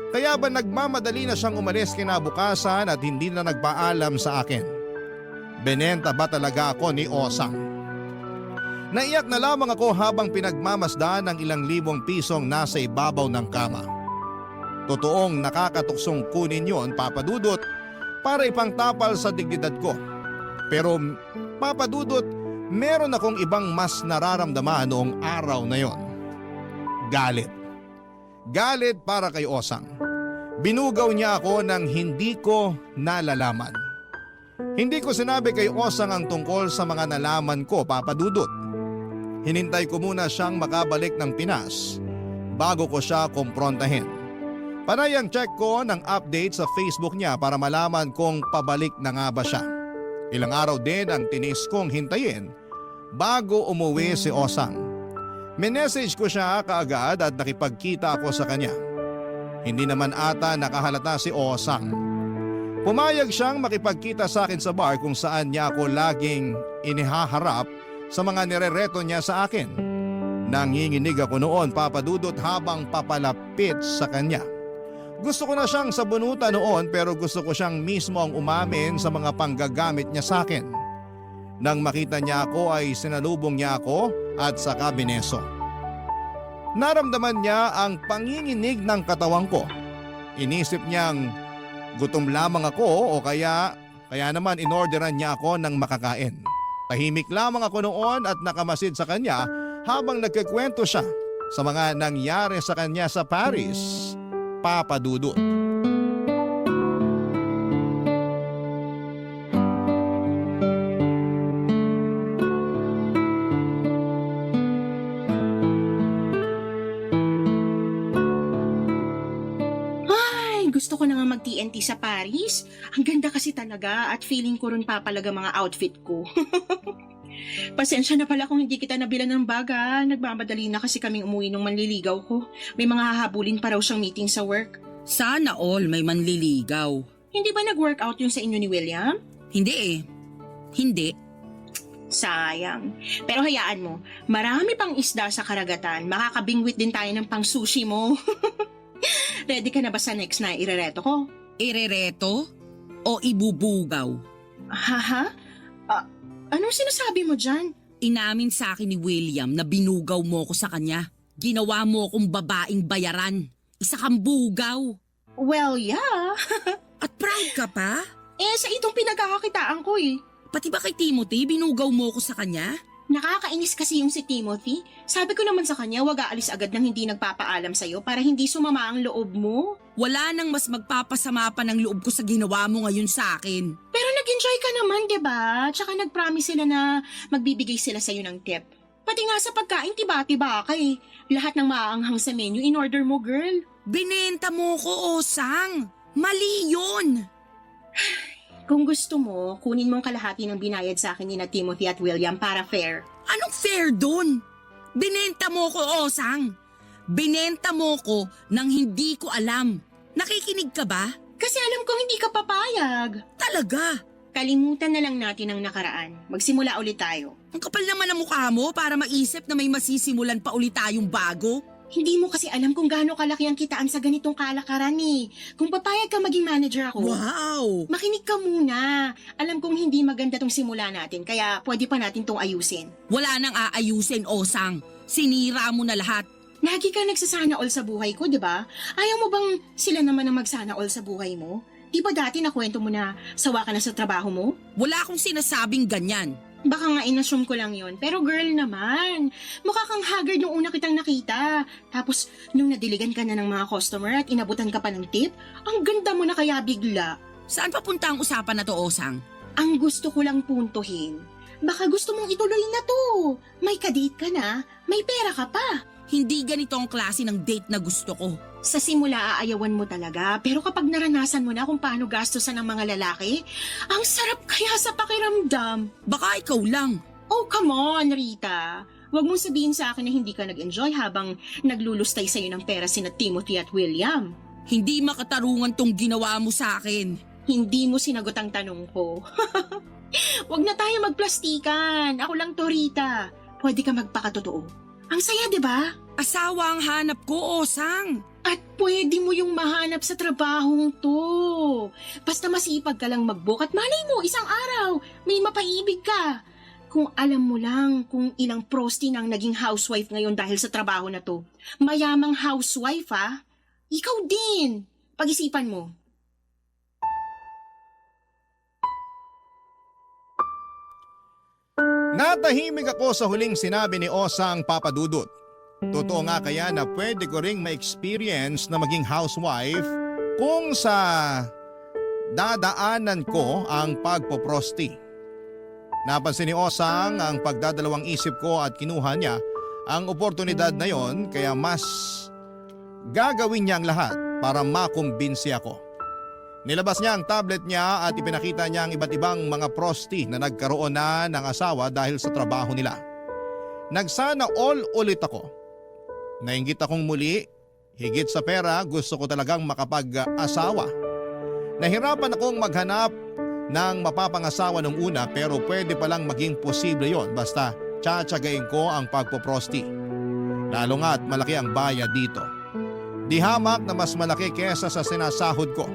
Kaya ba nagmamadali na siyang umalis kinabukasan at hindi na nagpaalam sa akin? Benenta ba talaga ako ni Osang? Naiyak na lamang ako habang pinagmamasdan ng ilang libong pisong nasa ibabaw ng kama. Totoong nakakatuksong kunin yon, Papadudot, para ipangtapal sa dignidad ko. Pero Papadudot, meron akong ibang mas nararamdaman noong araw na yon. Galit. Galit para kay Osang. Binugaw niya ako nang hindi ko nalalaman. Hindi ko sinabi kay Osang ang tungkol sa mga nalaman ko, Papadudot. Hinintay ko muna siyang makabalik ng Pinas bago ko siya kumprontahin. Panay ang check ko ng update sa Facebook niya para malaman kung pabalik na nga ba siya. Ilang araw din ang tinis kong hintayin bago umuwi si Osang. Minessage ko siya kaagad at nakipagkita ako sa kanya. Hindi naman ata nakahalata si Osang. Pumayag siyang makipagkita sa akin sa bar kung saan niya ako laging inihaharap sa mga nirereto niya sa akin. Nanginginig ako noon, Papadudot, habang papalapit sa kanya. Gusto ko na siyang sabunutan noon pero gusto ko siyang mismo ang umamin sa mga panggagamit niya sa akin. Nang makita niya ako ay sinalubong niya ako at saka bineso. Naramdaman niya ang panginginig ng katawan ko. Inisip niyang gutom lamang ako o kaya naman inorderan niya ako ng makakain. Tahimik lamang ako noon at nakamasid sa kanya habang nagkikwento siya sa mga nangyari sa kanya sa Paris. Papa Dudut. Ay, gusto ko na nga mag-TNT sa Paris. Ang ganda kasi talaga at feeling ko rin papalaga mga outfit ko. Pasensya na pala kung hindi kita nabilan ng baga. Nagmamadali na kasi kaming umuwi nung manliligaw ko. May mga hahabulin pa raw siyang meeting sa work. Sana all may manliligaw. Hindi ba nag-workout yun sa inyo ni William? Hindi eh. Hindi. Sayang. Pero hayaan mo, marami pang isda sa karagatan. Makakabingwit din tayo ng pang sushi mo. Ready ka na ba sa next na irereto ko? Irereto o ibubugaw? Haha? Anong sinasabi mo dyan? Inamin sa akin ni William na binugaw mo ko sa kanya. Ginawa mo akong babaeng bayaran. Isa kang bugaw. Well, yeah. At proud ka pa? Sa itong pinagkakakitaan ko eh. Pati ba kay Timothy, binugaw mo ko sa kanya? Nakakainis kasi yung si Timothy. Sabi ko naman sa kanya, wag aalis agad nang hindi nagpapaalam sa'yo para hindi sumama ang loob mo. Wala nang mas magpapasama pa ng loob ko sa ginawa mo ngayon sa akin. Pero nag-enjoy ka naman, diba? Tsaka nag-promise sila na magbibigay sila sa'yo ng tip. Pati nga sa pagkain, tiba-tiba ka eh. Lahat ng maaanghang sa menu, in-order mo, girl. Binenta mo ko, Osang. Mali yun. Kung gusto mo, kunin mo ang kalahati ng binayad sa akin ni na Timothy at William para fair. Anong fair dun? Binenta mo ko, Osang. Binenta mo ko nang hindi ko alam. Nakikinig ka ba? Kasi alam kong hindi ka papayag. Talaga. Kalimutan na lang natin ang nakaraan. Magsimula ulit tayo. Ang kapal naman ang mukha mo para maisip na may masisimulan pa ulit tayong bago. Hindi mo kasi alam kung gaano kalaki ang kitaan sa ganitong kalakaran eh. Kung papayag ka maging manager ako. Wow! Makinig ka muna. Alam kong hindi maganda tong simula natin, kaya pwede pa natin tong ayusin. Wala nang aayusin, Osang. Sinira mo na lahat. Lagi ka nagsasana all sa buhay ko, di ba? Ayaw mo bang sila naman ang magsana all sa buhay mo? Di ba dati nakwento mo na sawa ka na sa trabaho mo? Wala akong sinasabing ganyan. Baka nga inassume ko lang yon. Pero girl naman, mukha kang haggard nung una kitang nakita. Tapos nung nadiligan ka na ng mga customer at inabutan ka pa ng tip, ang ganda mo na kaya bigla. Saan papunta ang usapan na to, Osang? Ang gusto ko lang puntuhin, baka gusto mong ituloy na to. May kadate ka na, may pera ka pa. Hindi ganito ang klase ng date na gusto ko. Sa simula aayawan mo talaga, pero kapag naranasan mo na kung paano gastusan ng mga lalaki, ang sarap kaya sa pakiramdam. Baka ikaw lang. Oh, come on, Rita. Huwag mong sabihin sa akin na hindi ka nag-enjoy habang naglulustay sa'yo ng pera sina Timothy at William. Hindi makatarungan tong ginawa mo sa akin. Hindi mo sinagot ang tanong ko. Huwag na tayo magplastikan. Ako lang to, Rita. Pwede ka magpakatotoo. Ang saya, di ba? Asawa ang hanap ko, Osang. At pwede mo yung mahanap sa trabahong to. Basta masipag ka lang mag-book at malay mo, isang araw, may mapaibig ka. Kung alam mo lang kung ilang prosti nang naging housewife ngayon dahil sa trabaho na to. Mayamang housewife, ha? Ikaw din. Pag-isipan mo. Natahimik ako sa huling sinabi ni Osang Papa Dudut. Totoo nga kaya na pwede ko ring ma-experience na maging housewife kung sa dadaanan ko ang pagpoprosti. Napansin ni Osang ang pagdadalawang isip ko at kinuha niya ang oportunidad na yon kaya mas gagawin niya ang lahat para makumbinsi ako. Nilabas niya ang tablet niya at ipinakita niya ang iba't ibang mga prosti na nagkaroon na ng asawa dahil sa trabaho nila. Nagsana all ulit ako. Nainggit akong muli, higit sa pera gusto ko talagang makapag-asawa. Nahirapan akong maghanap ng mapapangasawa nung una pero pwede palang maging posible yon basta tsatsagain ko ang pagpoprosti. Lalo nga't malaki ang bayad dito. Di hamak na mas malaki kesa sa sinasahod ko.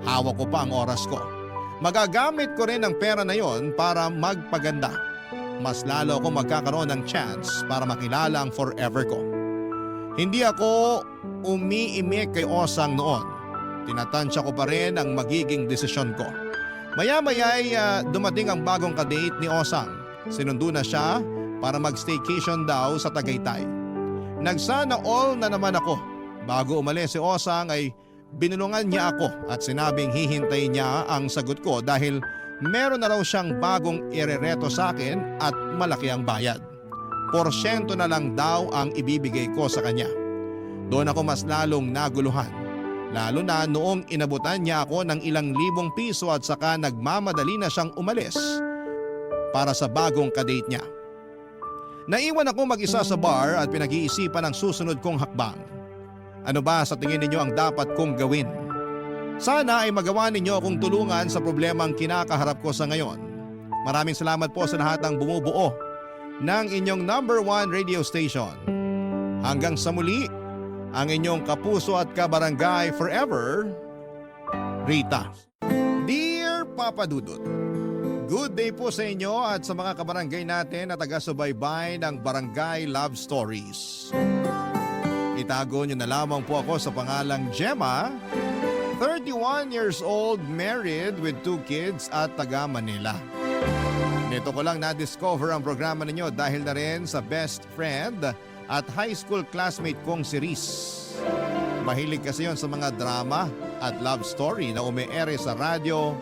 Hawak ko pa ang oras ko. Magagamit ko rin ang pera na yon para magpaganda. Mas lalo ako magkakaroon ng chance para makilala ang forever ko. Hindi ako umiimik kay Osang noon. Tinatansya ko pa rin ang magiging desisyon ko. Maya-maya ay dumating ang bagong kadate ni Osang. Sinundo na siya para mag-staycation daw sa Tagaytay. Nagsana all na naman ako. Bago umalis si Osang ay binulungan niya ako at sinabing hihintay niya ang sagot ko dahil meron na raw siyang bagong irereto sa akin at malaki ang bayad. Porsyento na lang daw ang ibibigay ko sa kanya. Doon ako mas lalong naguluhan. Lalo na noong inabutan niya ako ng ilang libong piso at saka nagmamadali na siyang umalis para sa bagong kadate niya. Naiwan ako mag-isa sa bar at pinag-iisipan ang susunod kong hakbang. Ano ba sa tingin ninyo ang dapat kong gawin? Sana ay magawa ninyo akong tulungan sa problemang kinakaharap ko sa ngayon. Maraming salamat po sa lahat ng bumubuo ng inyong #1 radio station. Hanggang sa muli, ang inyong kapuso at kabarangay forever, Rita. Dear Papa Dudut, good day po sa inyo at sa mga kabarangay natin na taga-subaybay ng Barangay Love Stories. Itago nyo na lamang po ako sa pangalang Gemma, 31 years old, married with 2 kids at taga Manila. Nito ko lang na-discover ang programa ninyo dahil na rin sa best friend at high school classmate kong si Riz. Mahilig kasi yon sa mga drama at love story na ume-ere sa radyo.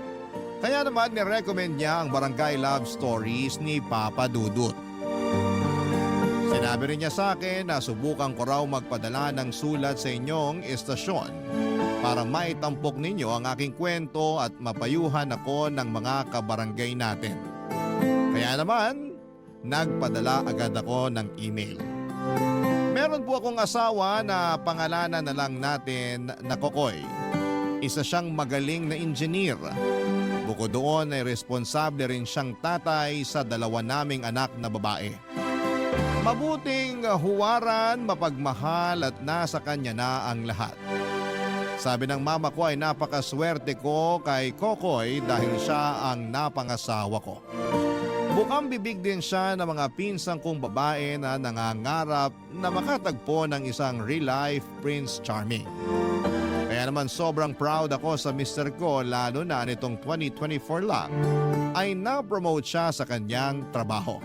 Kaya naman nirecommend niya ang Barangay Love Stories ni Papa Dudut. Sinabi rin niya sa akin na subukan ko raw magpadala ng sulat sa inyong estasyon para maitampok ninyo ang aking kwento at mapayuhan ako ng mga kabarangay natin. Kaya naman, nagpadala agad ako ng email. Meron po akong asawa na pangalanan na lang natin na Kokoy. Isa siyang magaling na engineer. Bukod doon ay responsable rin siyang tatay sa 2 naming anak na babae. Mabuting huwaran, mapagmahal at nasa kanya na ang lahat. Sabi ng mama ko ay napakaswerte ko kay Kokoy dahil siya ang napangasawa ko. Bukang bibig din siya ng mga pinsang kong babae na nangangarap na makatagpo ng isang real-life Prince Charming. Kaya naman sobrang proud ako sa mister ko lalo na nitong 2024 lang ay na-promote siya sa kanyang trabaho.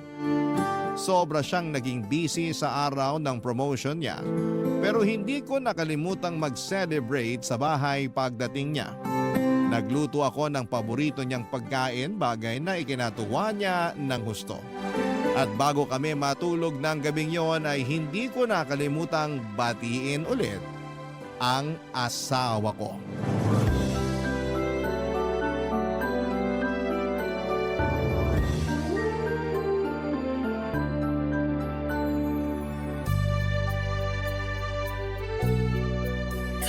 Sobra siyang naging busy sa araw ng promotion niya pero hindi ko nakalimutang mag-celebrate sa bahay pagdating niya. Nagluto ako ng paborito niyang pagkain, bagay na ikinatuwa niya ng husto. At bago kami matulog ng gabing yon ay hindi ko nakalimutang batiin ulit ang asawa ko.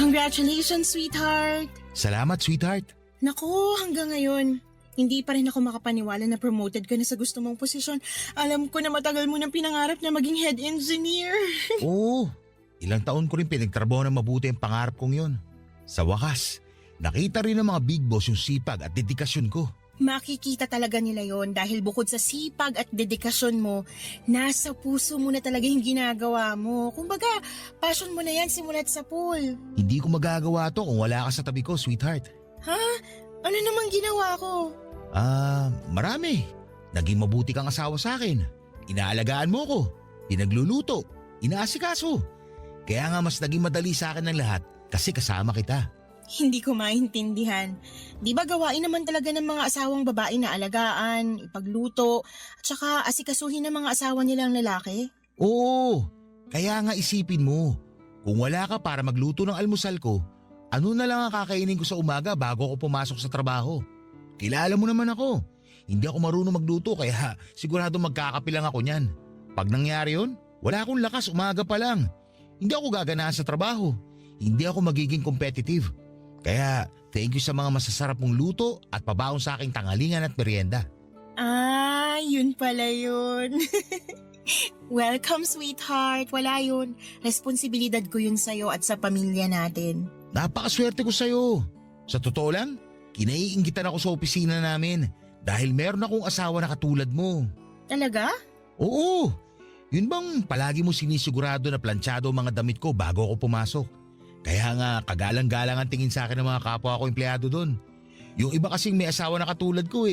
Congratulations, sweetheart! Salamat, sweetheart. Naku, hanggang ngayon, hindi pa rin ako makapaniwala na promoted ka na sa gusto mong posisyon. Alam ko na matagal mo nang pinangarap na maging head engineer. Oo, ilang taon ko rin pinagtrabaho ng mabuti ang pangarap kong yon. Sa wakas, nakita rin ng mga big boss yung sipag at dedikasyon ko. Makikita talaga nila yon dahil bukod sa sipag at dedikasyon mo, nasa puso mo na talaga yung ginagawa mo. Kumbaga, passion mo na yan simulat sa pool. Hindi ko magagawa to kung wala ka sa tabi ko, sweetheart. Ha? Ano namang ginawa ko? Marami. Naging mabuti kang asawa sa akin. Inaalagaan mo ko. Pinagluluto. Inaasikaso. Kaya nga mas naging madali sa akin ng lahat kasi kasama kita. Hindi ko maintindihan. Di ba gawain naman talaga ng mga asawang babae na alagaan, ipagluto, at saka asikasuhin ng mga asawa nilang lalaki? Oo, kaya nga isipin mo. Kung wala ka para magluto ng almusal ko, ano na lang ang kakainin ko sa umaga bago ako pumasok sa trabaho? Kilala mo naman ako. Hindi ako marunong magluto kaya sigurado magkakapilang ako niyan. Pag nangyari yun, wala akong lakas umaga pa lang. Hindi ako gaganahan sa trabaho. Hindi ako magiging competitive. Kaya thank you sa mga masasarap mong luto at pabaon sa aking tangalingan at merienda. Ah, yun pala yun. Welcome, sweetheart. Wala yun. Responsibilidad ko yun sa'yo at sa pamilya natin. Napakaswerte ko sa'yo. Sa totoo lang, kinaiinggitan ako sa opisina namin dahil meron akong asawa na katulad mo. Talaga? Oo, yun bang palagi mo sinisigurado na planchado ang mga damit ko bago ako pumasok? Kaya nga kagalang-galang ang tingin sa akin ng mga kapwa ko empleyado doon. Yung iba kasing may asawa na katulad ko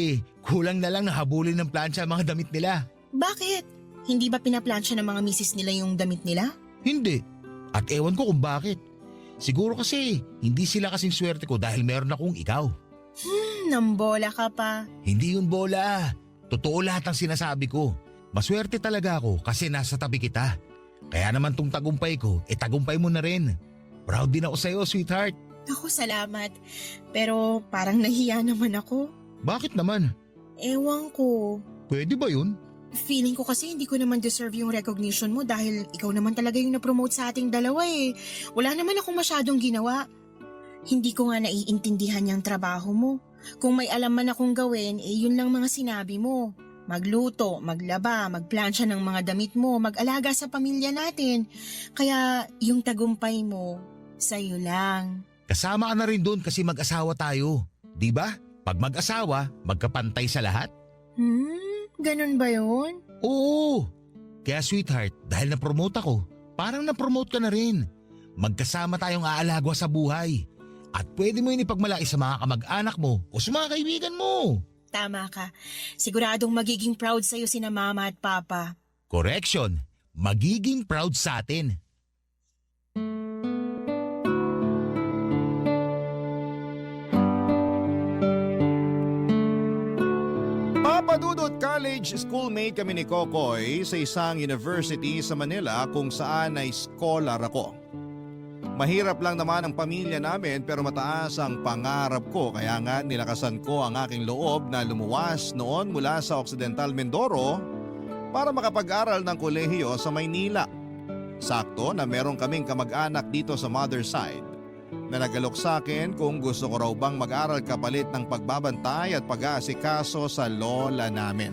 kulang na lang na habulin ng plancha ang mga damit nila. Bakit? Hindi ba pinaplansya ng mga misis nila yung damit nila? Hindi. At ewan ko kung bakit. Siguro kasi hindi sila kasing swerte ko dahil meron akong ikaw. Nambola ka pa. Hindi yun bola. Totoo lahat ang sinasabi ko. Maswerte talaga ako kasi nasa tabi kita. Kaya naman tong tagumpay ko, tagumpay mo na rin. Proud din ako sa'yo, sweetheart. Ako, salamat. Pero parang nahiya naman ako. Bakit naman? Ewan ko. Pwede ba yun? Feeling ko kasi hindi ko naman deserve yung recognition mo dahil ikaw naman talaga yung na-promote sa ating dalawa eh. Wala naman akong masyadong ginawa. Hindi ko nga naiintindihan yung trabaho mo. Kung may alam man akong gawin, yun lang mga sinabi mo. Magluto, maglaba, magplansya ng mga damit mo, mag-alaga sa pamilya natin. Kaya yung tagumpay mo, sa'yo lang. Kasama ka na rin doon kasi mag-asawa tayo. Di ba? Pag mag-asawa, magkapantay sa lahat. Ganun ba yun? Oo. Kaya sweetheart, dahil na-promote ako, parang na-promote ka na rin. Magkasama tayong aalagwa sa buhay. At pwede mo yun ipagmalaki sa mga kamag-anak mo o sa mga kaibigan mo. Tama ka. Siguradong magiging proud sa'yo sina mama at papa. Correction, magiging proud sa atin. Papadudot college schoolmate kami ni Kokoy sa isang university sa Manila kung saan ay scholar ako. Mahirap lang naman ang pamilya namin pero mataas ang pangarap ko kaya nga nilakasan ko ang aking loob na lumuwas noon mula sa Occidental Mindoro para makapag-aral ng kolehiyo sa Maynila. Sakto na meron kaming kamag-anak dito sa mother side na nagalok sa akin kung gusto ko raw bang mag-aral kapalit ng pagbabantay at pag-aasikaso sa lola namin.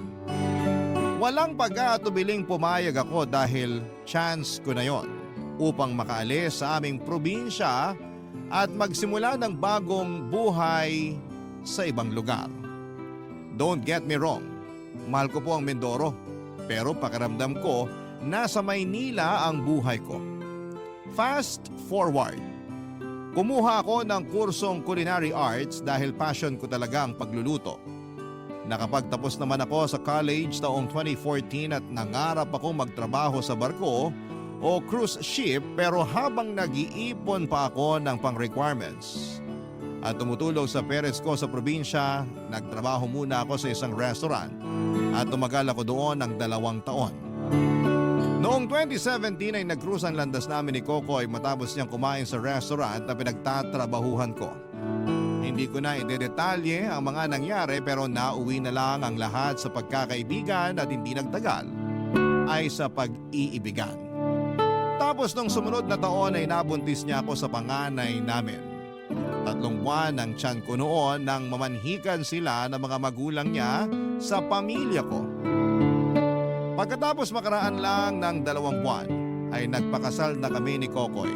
Walang pag-aatubiling pumayag ako dahil chance ko na yon upang makaalis sa aming probinsya at magsimula ng bagong buhay sa ibang lugar. Don't get me wrong, mahal ko po ang Mindoro pero pakiramdam ko nasa Maynila ang buhay ko. Fast forward. Kumuha ako ng kursong culinary arts dahil passion ko talaga ang pagluluto. Nakapagtapos naman ako sa college taong 2014 at nangarap akong magtrabaho sa barko o cruise ship pero habang nag-iipon pa ako ng pang-requirements at tumutulong sa parents ko sa probinsya, nagtrabaho muna ako sa isang restaurant at tumagal ako doon ng 2 taon. Noong 2017 ay nag-cruise ang landas namin ni Kokoy matapos niyang kumain sa restaurant na pinagtatrabahuhan ko. Hindi ko na idedetalye ang mga nangyari pero nauwi na lang ang lahat sa pagkakaibigan at hindi nagtagal ay sa pag-iibigan. Tapos nung sumunod na taon ay nabuntis niya ako sa panganay namin. 3 buwan ang tiyan ko noon nang mamanhikan sila ng mga magulang niya sa pamilya ko. Pagkatapos makaraan lang ng 2 buwan ay nagpakasal na kami ni Kokoy.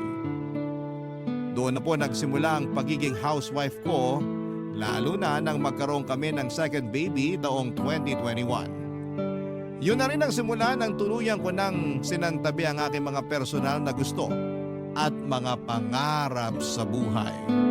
Doon na po nagsimula ang pagiging housewife ko lalo na nang magkaroon kami ng second baby taong 2021. Yun na rin ang simula ng tuluyan ko nang sinantabi ang aking mga personal na gusto at mga pangarap sa buhay.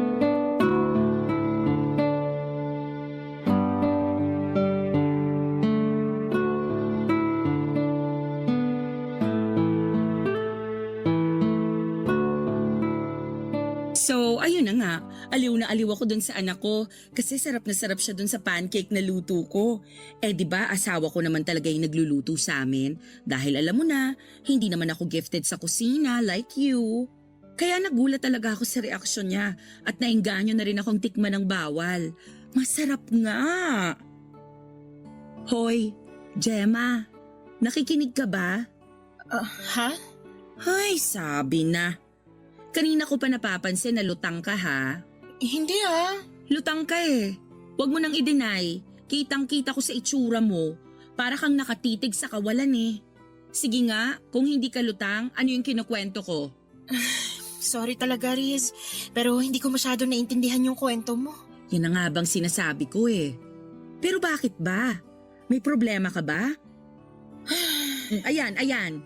So, ayun na nga. Aliw na aliw ako dun sa anak ko kasi sarap na sarap siya dun sa pancake na luto ko. Di ba asawa ko naman talaga yung nagluluto sa amin dahil alam mo na, hindi naman ako gifted sa kusina like you. Kaya nagulat talaga ako sa reaksyon niya at naengganyo na rin akong tikman ng bawal. Masarap nga! Hoy, Gemma, nakikinig ka ba? Ha? Ay, sabi na. Kanina ko pa napapansin na lutang ka ha. Hindi ah. Lutang ka eh. Huwag mo nang i-deny. Kitang-kita ko sa itsura mo. Para kang nakatitig sa kawalan eh. Sige nga, kung hindi ka lutang, ano yung kinukwento ko? Sorry talaga, Riz. Pero hindi ko masyado naintindihan yung kwento mo. Yan na nga bang sinasabi ko eh. Pero bakit ba? May problema ka ba? Ayan.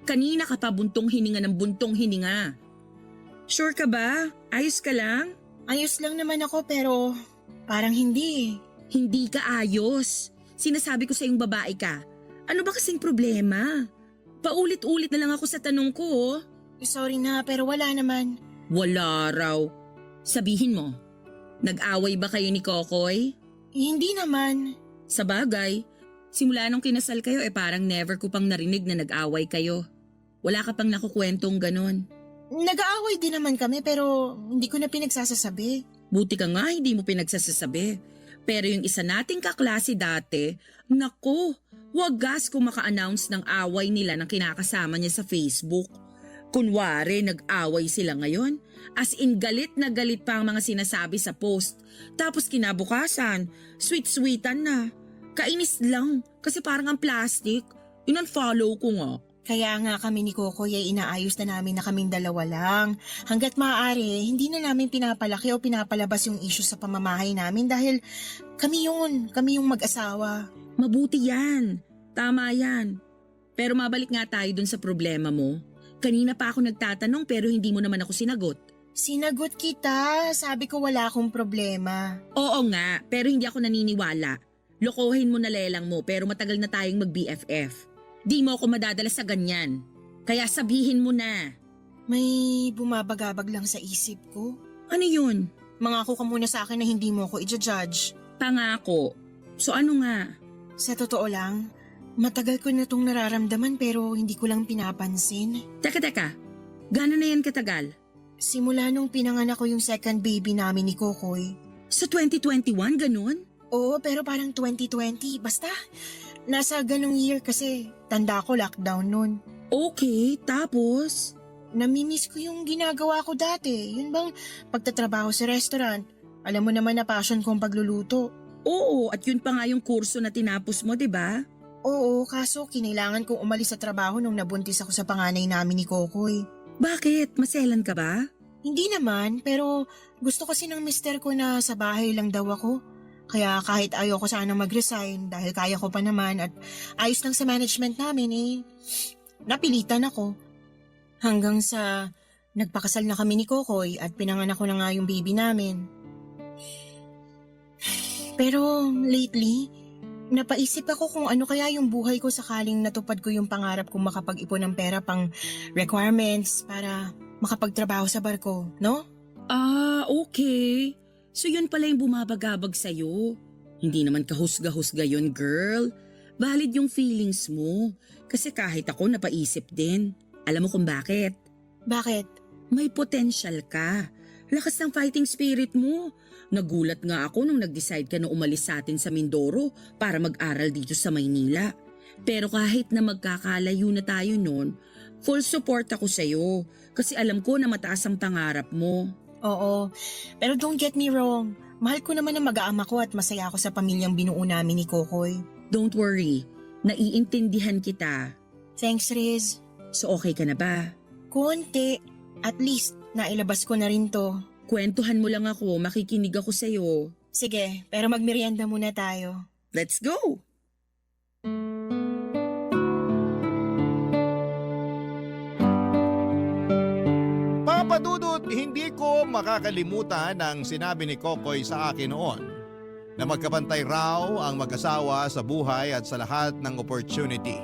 Kanina ka pa buntong hininga ng buntong hininga. Sure ka ba? Ayos ka lang? Ayos lang naman ako pero parang hindi eh. Hindi ka ayos. Sinasabi ko sa iyong babae ka. Ano ba kasing problema? Paulit-ulit na lang ako sa tanong ko oh. Sorry na pero wala naman. Wala raw. Sabihin mo, nag-away ba kayo ni Kokoy? Hindi naman. Sa bagay, simula nung kinasal kayo parang never ko pang narinig na nag-away kayo. Wala ka pang nakukwentong ganon. Nag-aaway din naman kami pero hindi ko na pinagsasasabi. Buti ka nga hindi mo pinagsasasabi. Pero yung isa nating kaklase dati, naku, wagas kung maka-announce ng away nila ng kinakasama niya sa Facebook. Kunwari, nag-away sila ngayon. As in, galit na galit pa ang mga sinasabi sa post. Tapos kinabukasan, sweet-sweetan na. Kainis lang, kasi parang ang plastic. Yun-unfollow ko nga. Kaya nga kami ni Kokoy ay inaayos na namin na kaming dalawa lang. Hanggat maaari, hindi na namin pinapalaki o pinapalabas yung issue sa pamamahay namin dahil kami yung mag-asawa. Mabuti yan. Tama yan. Pero mabalik nga tayo dun sa problema mo. Kanina pa ako nagtatanong pero hindi mo naman ako sinagot. Sinagot kita. Sabi ko wala akong problema. Oo nga, pero hindi ako naniniwala. Lokohin mo na lelang mo pero matagal na tayong mag-BFF. Di mo ako madadala sa ganyan. Kaya sabihin mo na. May bumabagabag lang sa isip ko. Ano yun? Mangako ka muna sa akin na hindi mo ako i-judge. Pangako. So ano nga? Sa totoo lang, matagal ko na itong nararamdaman pero hindi ko lang pinapansin. Teka. Gano'n na yan katagal? Simula nung pinanganak ko yung second baby namin ni Kokoy. Sa 2021, ganun? Oo, pero parang 2020. Basta, nasa ganong year kasi tanda ko lockdown nun. Okay, tapos? Namimiss ko yung ginagawa ko dati. Yun bang pagtatrabaho sa restaurant. Alam mo naman na passion kong pagluluto. Oo, at yun pa nga yung kurso na tinapos mo, di ba? Oo, kaso kinailangan kong umalis sa trabaho nung nabuntis ako sa panganay namin ni Kokoy. Bakit? Maselan ka ba? Hindi naman, pero gusto kasi ng mister ko na sa bahay lang daw ako. Kaya kahit ayoko sana mag-resign dahil kaya ko pa naman at ayos lang sa management namin napilitan ako. Hanggang sa nagpakasal na kami ni Kokoy at pinanganak ko na nga yung baby namin. Pero lately, napaisip ako kung ano kaya yung buhay ko sakaling natupad ko yung pangarap kong makapag-ipon ng pera pang requirements para makapagtrabaho sa barko, no? Ah, okay. So yun pala yung bumabagabag sa'yo. Hindi naman kahusga-husga yun, girl. Valid yung feelings mo. Kasi kahit ako napaisip din. Alam mo kung bakit? Bakit? May potential ka. Lakas ng fighting spirit mo. Nagulat nga ako nung nag-decide ka na umalis sa atin sa Mindoro para mag-aral dito sa Maynila. Pero kahit na magkakalayo na tayo noon, full support ako sa'yo. Kasi alam ko na mataas ang pangarap mo. Oo. Pero don't get me wrong. Mahal ko naman ang mag-aama ko at masaya ako sa pamilyang binuo namin ni Kokoy. Don't worry. Naiintindihan kita. Thanks, Riz. So okay ka na ba? Konti. At least, nailabas ko na rin to. Kwentuhan mo lang ako, makikinig ako sa'yo. Sige, pero magmerienda muna tayo. Let's go! Papadudot, hindi ko makakalimutan ang sinabi ni Kokoy sa akin noon na magkapantay raw ang mag-asawa sa buhay at sa lahat ng opportunity.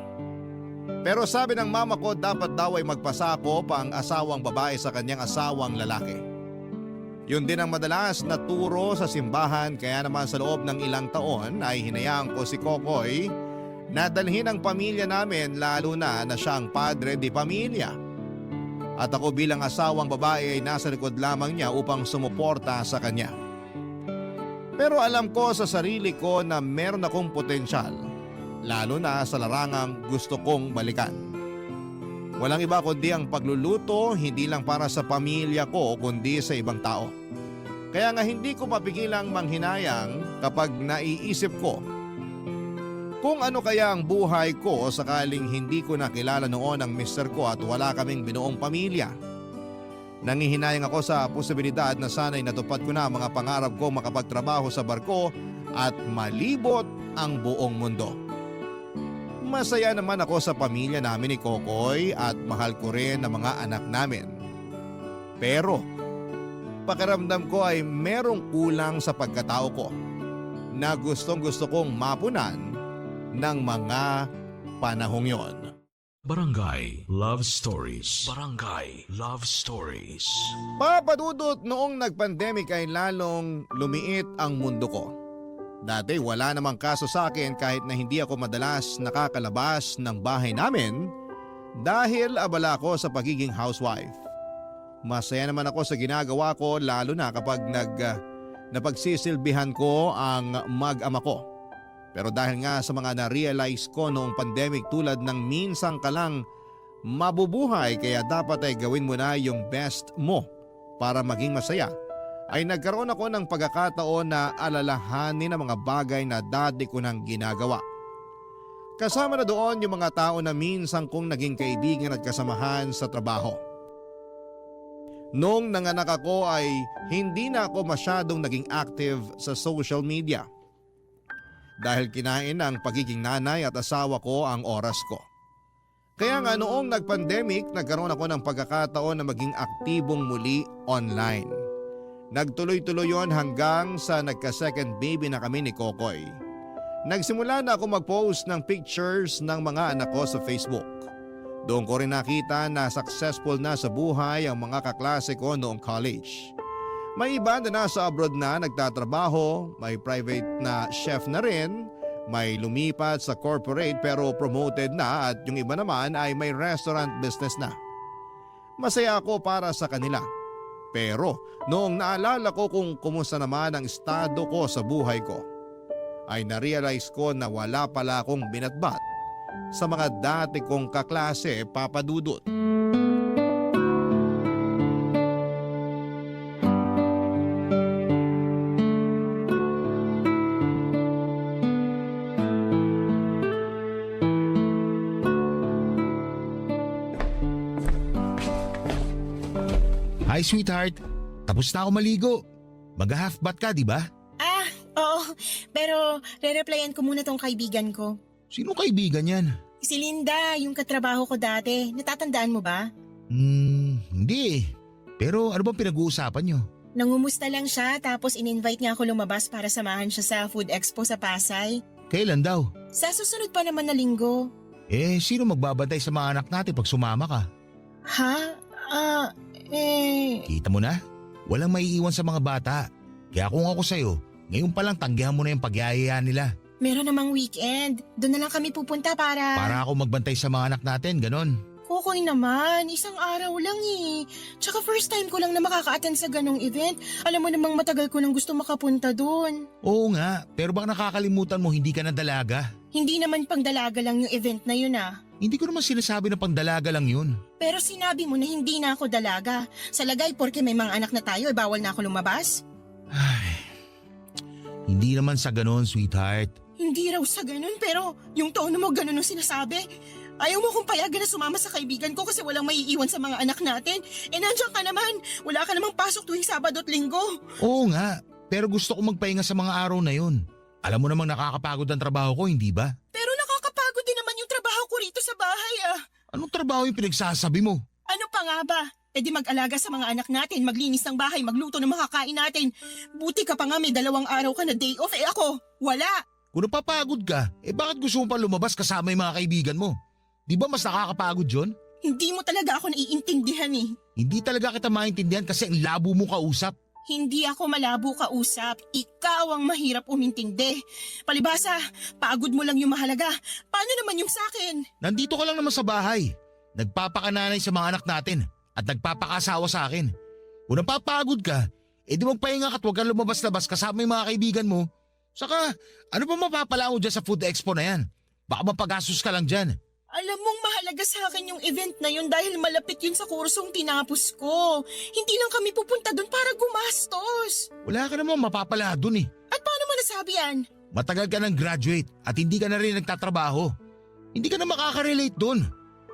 Pero sabi ng mama ko dapat daw ay magpasakop ang asawang babae sa kanyang asawang lalaki. Yun din ang madalas na turo sa simbahan kaya naman sa loob ng ilang taon ay hinayaan ko si Kokoy na dalhin ang pamilya namin lalo na siya ang padre di pamilya. At ako bilang asawang babae ay nasa likod lamang niya upang sumuporta sa kanya. Pero alam ko sa sarili ko na meron akong potensyal, lalo na sa larangang gusto kong balikan. Walang iba kundi ang pagluluto, hindi lang para sa pamilya ko kundi sa ibang tao. Kaya nga hindi ko mapigilang manghinayang kapag naiisip ko Kung ano kaya ang buhay ko sakaling hindi ko nakilala noon ang mister ko at wala kaming binuong pamilya. Nangihinayang ako sa posibilidad na sana'y natupad ko na ang mga pangarap ko makapagtrabaho sa barko at malibot ang buong mundo. Masaya naman ako sa pamilya namin ni Kokoy at mahal ko rin ang mga anak namin. Pero pakiramdam ko ay merong kulang sa pagkatao ko na gustong-gusto kong mapunan ng mga panahong yon. Barangay Love Stories. Barangay Love Stories. Papadudot noong nag-pandemic ay lalong lumiit ang mundo ko. Dati wala namang kaso sa akin kahit na hindi ako madalas nakakalabas ng bahay namin dahil abala ako sa pagiging housewife. Masaya naman ako sa ginagawa ko lalo na kapag napagsisilbihan ko ang mag-ama ko. Pero dahil nga sa mga na-realize ko noong pandemic tulad ng minsan ka lang mabubuhay kaya dapat ay gawin mo na yung best mo para maging masaya, ay nagkaroon ako ng pagkakataon na alalahanin ang mga bagay na dati ko nang ginagawa. Kasama na doon yung mga tao na minsan kong naging kaibigan at kasamahan sa trabaho. Noong nanganak ako ay hindi na ako masyadong naging active sa social media. Dahil kinain ng pagiging nanay at asawa ko ang oras ko. Kaya nga noong nag-pandemic, nagkaroon ako ng pagkakataon na maging aktibong muli online. Nagtuloy-tuloy yon hanggang sa nagka-second baby na kami ni Kokoy. Nagsimula na ako mag-post ng pictures ng mga anak ko sa Facebook. Doon ko rin nakita na successful na sa buhay ang mga kaklase ko noong college. May iba na nasa abroad na nagtatrabaho, may private na chef na rin, may lumipat sa corporate pero promoted na at yung iba naman ay may restaurant business na. Masaya ako para sa kanila. Pero noong naalala ko kung kumusta naman ang estado ko sa buhay ko, ay narealize ko na wala pala akong binatbat sa mga dati kong kaklase, Papa Dudut. Hi sweetheart, tapos na ako maligo. Mag-half bath ka, di ba? Oo, pero re-replyan ko muna tong kaibigan ko. Sino kaibigan yan? Si Linda, yung katrabaho ko dati. Natatandaan mo ba? Hindi eh. Pero ano bang pinag-uusapan nyo? Nangumusta lang siya tapos in-invite niya ako lumabas para samahan siya sa Food Expo sa Pasay. Kailan daw? Sa susunod pa naman na linggo. Sino magbabantay sa mga anak natin pag sumama ka? Ha? Kita mo na? Walang maiiwan sa mga bata. Kaya kung ako sa'yo, ngayon pa lang tanggihan mo na yung pagyayaya nila. Meron namang weekend. Doon na lang kami pupunta Para ako magbantay sa mga anak natin, ganon. Kukoy naman, isang araw lang eh. Tsaka first time ko lang na makaka-attend sa ganong event. Alam mo namang matagal ko nang gusto makapunta doon. Oo nga, pero baka nakakalimutan mo hindi ka na dalaga. Hindi naman pang dalaga lang yung event na yun ah. Hindi ko naman sinasabi na pang dalaga lang yun. Pero sinabi mo na hindi na ako dalaga. Sa lagay, porke may mga anak na tayo, bawal na ako lumabas? Hindi naman sa ganon, sweetheart. Hindi raw sa ganun, pero yung tono mo ganun ang sinasabi. Ayaw mo kong payagan na sumama sa kaibigan ko kasi walang maiiwan sa mga anak natin. Nandiyan ka naman. Wala ka namang pasok tuwing Sabado at Linggo. Oo nga, pero gusto ko magpahinga sa mga araw na yun. Alam mo namang nakakapagod ang trabaho ko, hindi ba? Pero nakakapagod din naman yung trabaho ko rito sa bahay ah. Anong trabaho yung pinagsasabi mo? Ano pa nga ba? E di mag-alaga sa mga anak natin, maglinis ng bahay, magluto ng makakain natin. Buti ka pa nga may 2 araw ka na day off, ako, wala. Kung napapagod ka, bakit gusto mo pa lumabas kasama yung mga kaibigan mo? Di ba mas nakakapagod yun? Hindi mo talaga ako naiintindihan eh. Hindi talaga kita maintindihan kasi ang labo mo kausap. Hindi ako malabo kausap, ikaw ang mahirap umintindi. Palibasa, pagod mo lang yung mahalaga. Paano naman yung sakin? Nandito ka lang naman sa bahay. Nagpapakananay sa mga anak natin at nagpapakasawa sa akin. Kung napapagod ka, di magpahinga ka at huwag kang lumabas-labas kasama yung mga kaibigan mo. Saka, ano ba mapapala mo dyan sa Food Expo na yan? Baka mapagastos ka lang dyan. Alam mong mahalaga sa akin yung event na yun dahil malapit yun sa kursong tinapos ko. Hindi lang kami pupunta doon para gumastos. Wala ka naman mapapala dun eh. At paano mo nasabi yan? Matagal ka ng graduate at hindi ka na rin nagtatrabaho. Hindi ka na makaka-relate dun.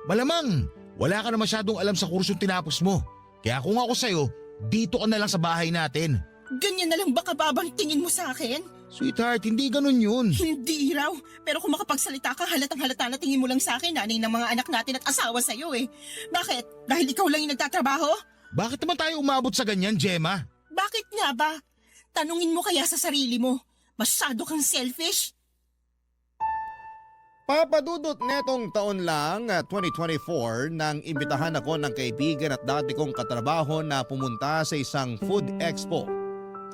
Malamang, wala ka na masyadong alam sa kursong tinapos mo. Kaya kung ako sa'yo, dito ka na lang sa bahay natin. Ganyan na lang ba kababang tingin mo sa akin? Sweetheart, hindi ganun yun. Hindi raw. Pero kung makapagsalita ka, halatang halata na tingin mo lang sa akin, nanay ng mga anak natin at asawa sa'yo eh. Bakit? Dahil ikaw lang yung nagtatrabaho? Bakit naman tayo umabot sa ganyan, Gemma? Bakit nga ba? Tanungin mo kaya sa sarili mo. Masyado kang selfish? Papadudot netong taon lang, 2024, nang imbitahan ako ng kaibigan at dati kong katrabaho na pumunta sa isang food expo.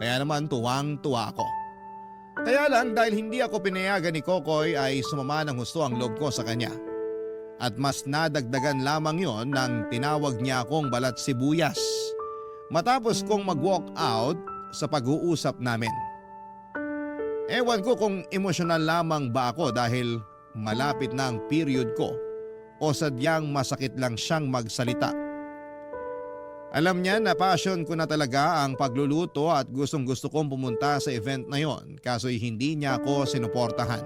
Kaya naman tuwang-tuwa ako. Kaya lang dahil hindi ako pinayagan ni Kokoy ay sumama ng husto ang loob ko sa kanya. At mas nadagdagan lamang yon nang tinawag niya akong balat sibuyas. Matapos kong mag-walk out sa pag-uusap namin. Ewan ko kung emosyonal lamang ba ako dahil malapit na ang period ko o sadyang masakit lang siyang magsalita. Alam niya na passion ko na talaga ang pagluluto at gustong gusto kong pumunta sa event na yon kaso'y hindi niya ako sinuportahan.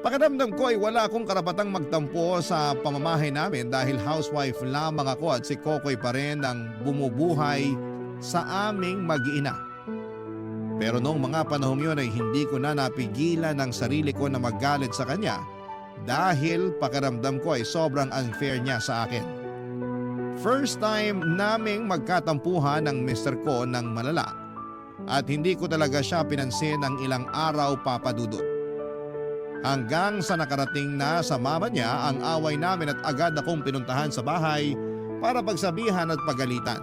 Pakiramdam ko ay wala akong karapatang magtampo sa pamamahay namin dahil housewife lamang ako at si Kokoy pa rin ang bumubuhay sa aming mag-iina. Pero noong mga panahong yun ay hindi ko na napigilan ang sarili ko na magalit sa kanya dahil pakiramdam ko ay sobrang unfair niya sa akin. First time naming magkatampuhan ng mister ko ng malala at hindi ko talaga siya pinansin ng ilang araw papadudot. Hanggang sa nakarating na sa mama niya ang away namin at agad akong pinuntahan sa bahay para pagsabihan at pagalitan.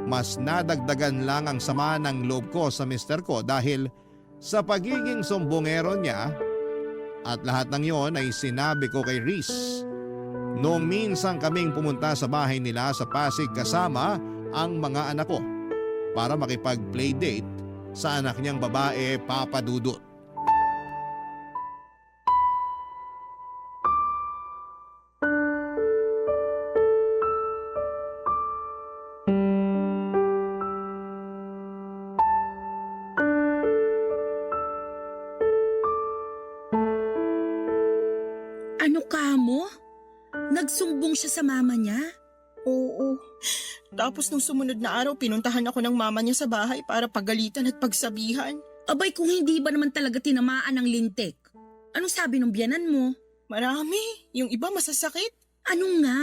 Mas nadagdagan lang ang sama ng loob ko sa mister ko dahil sa pagiging sumbongero niya at lahat ng yon ay sinabi ko kay Reese. Noong minsan kaming pumunta sa bahay nila sa Pasig kasama ang mga anak ko para makipag-playdate sa anak niyang babae, Papa Dudut. Ano ka mo? Nagsumbong siya sa mama niya? Oo. Tapos nung sumunod na araw, pinuntahan ako ng mama niya sa bahay para pagalitan at pagsabihan. Abay kung hindi ba naman talaga tinamaan ng lintik? Anong sabi ng biyanan mo? Marami. Yung iba masasakit. Ano nga?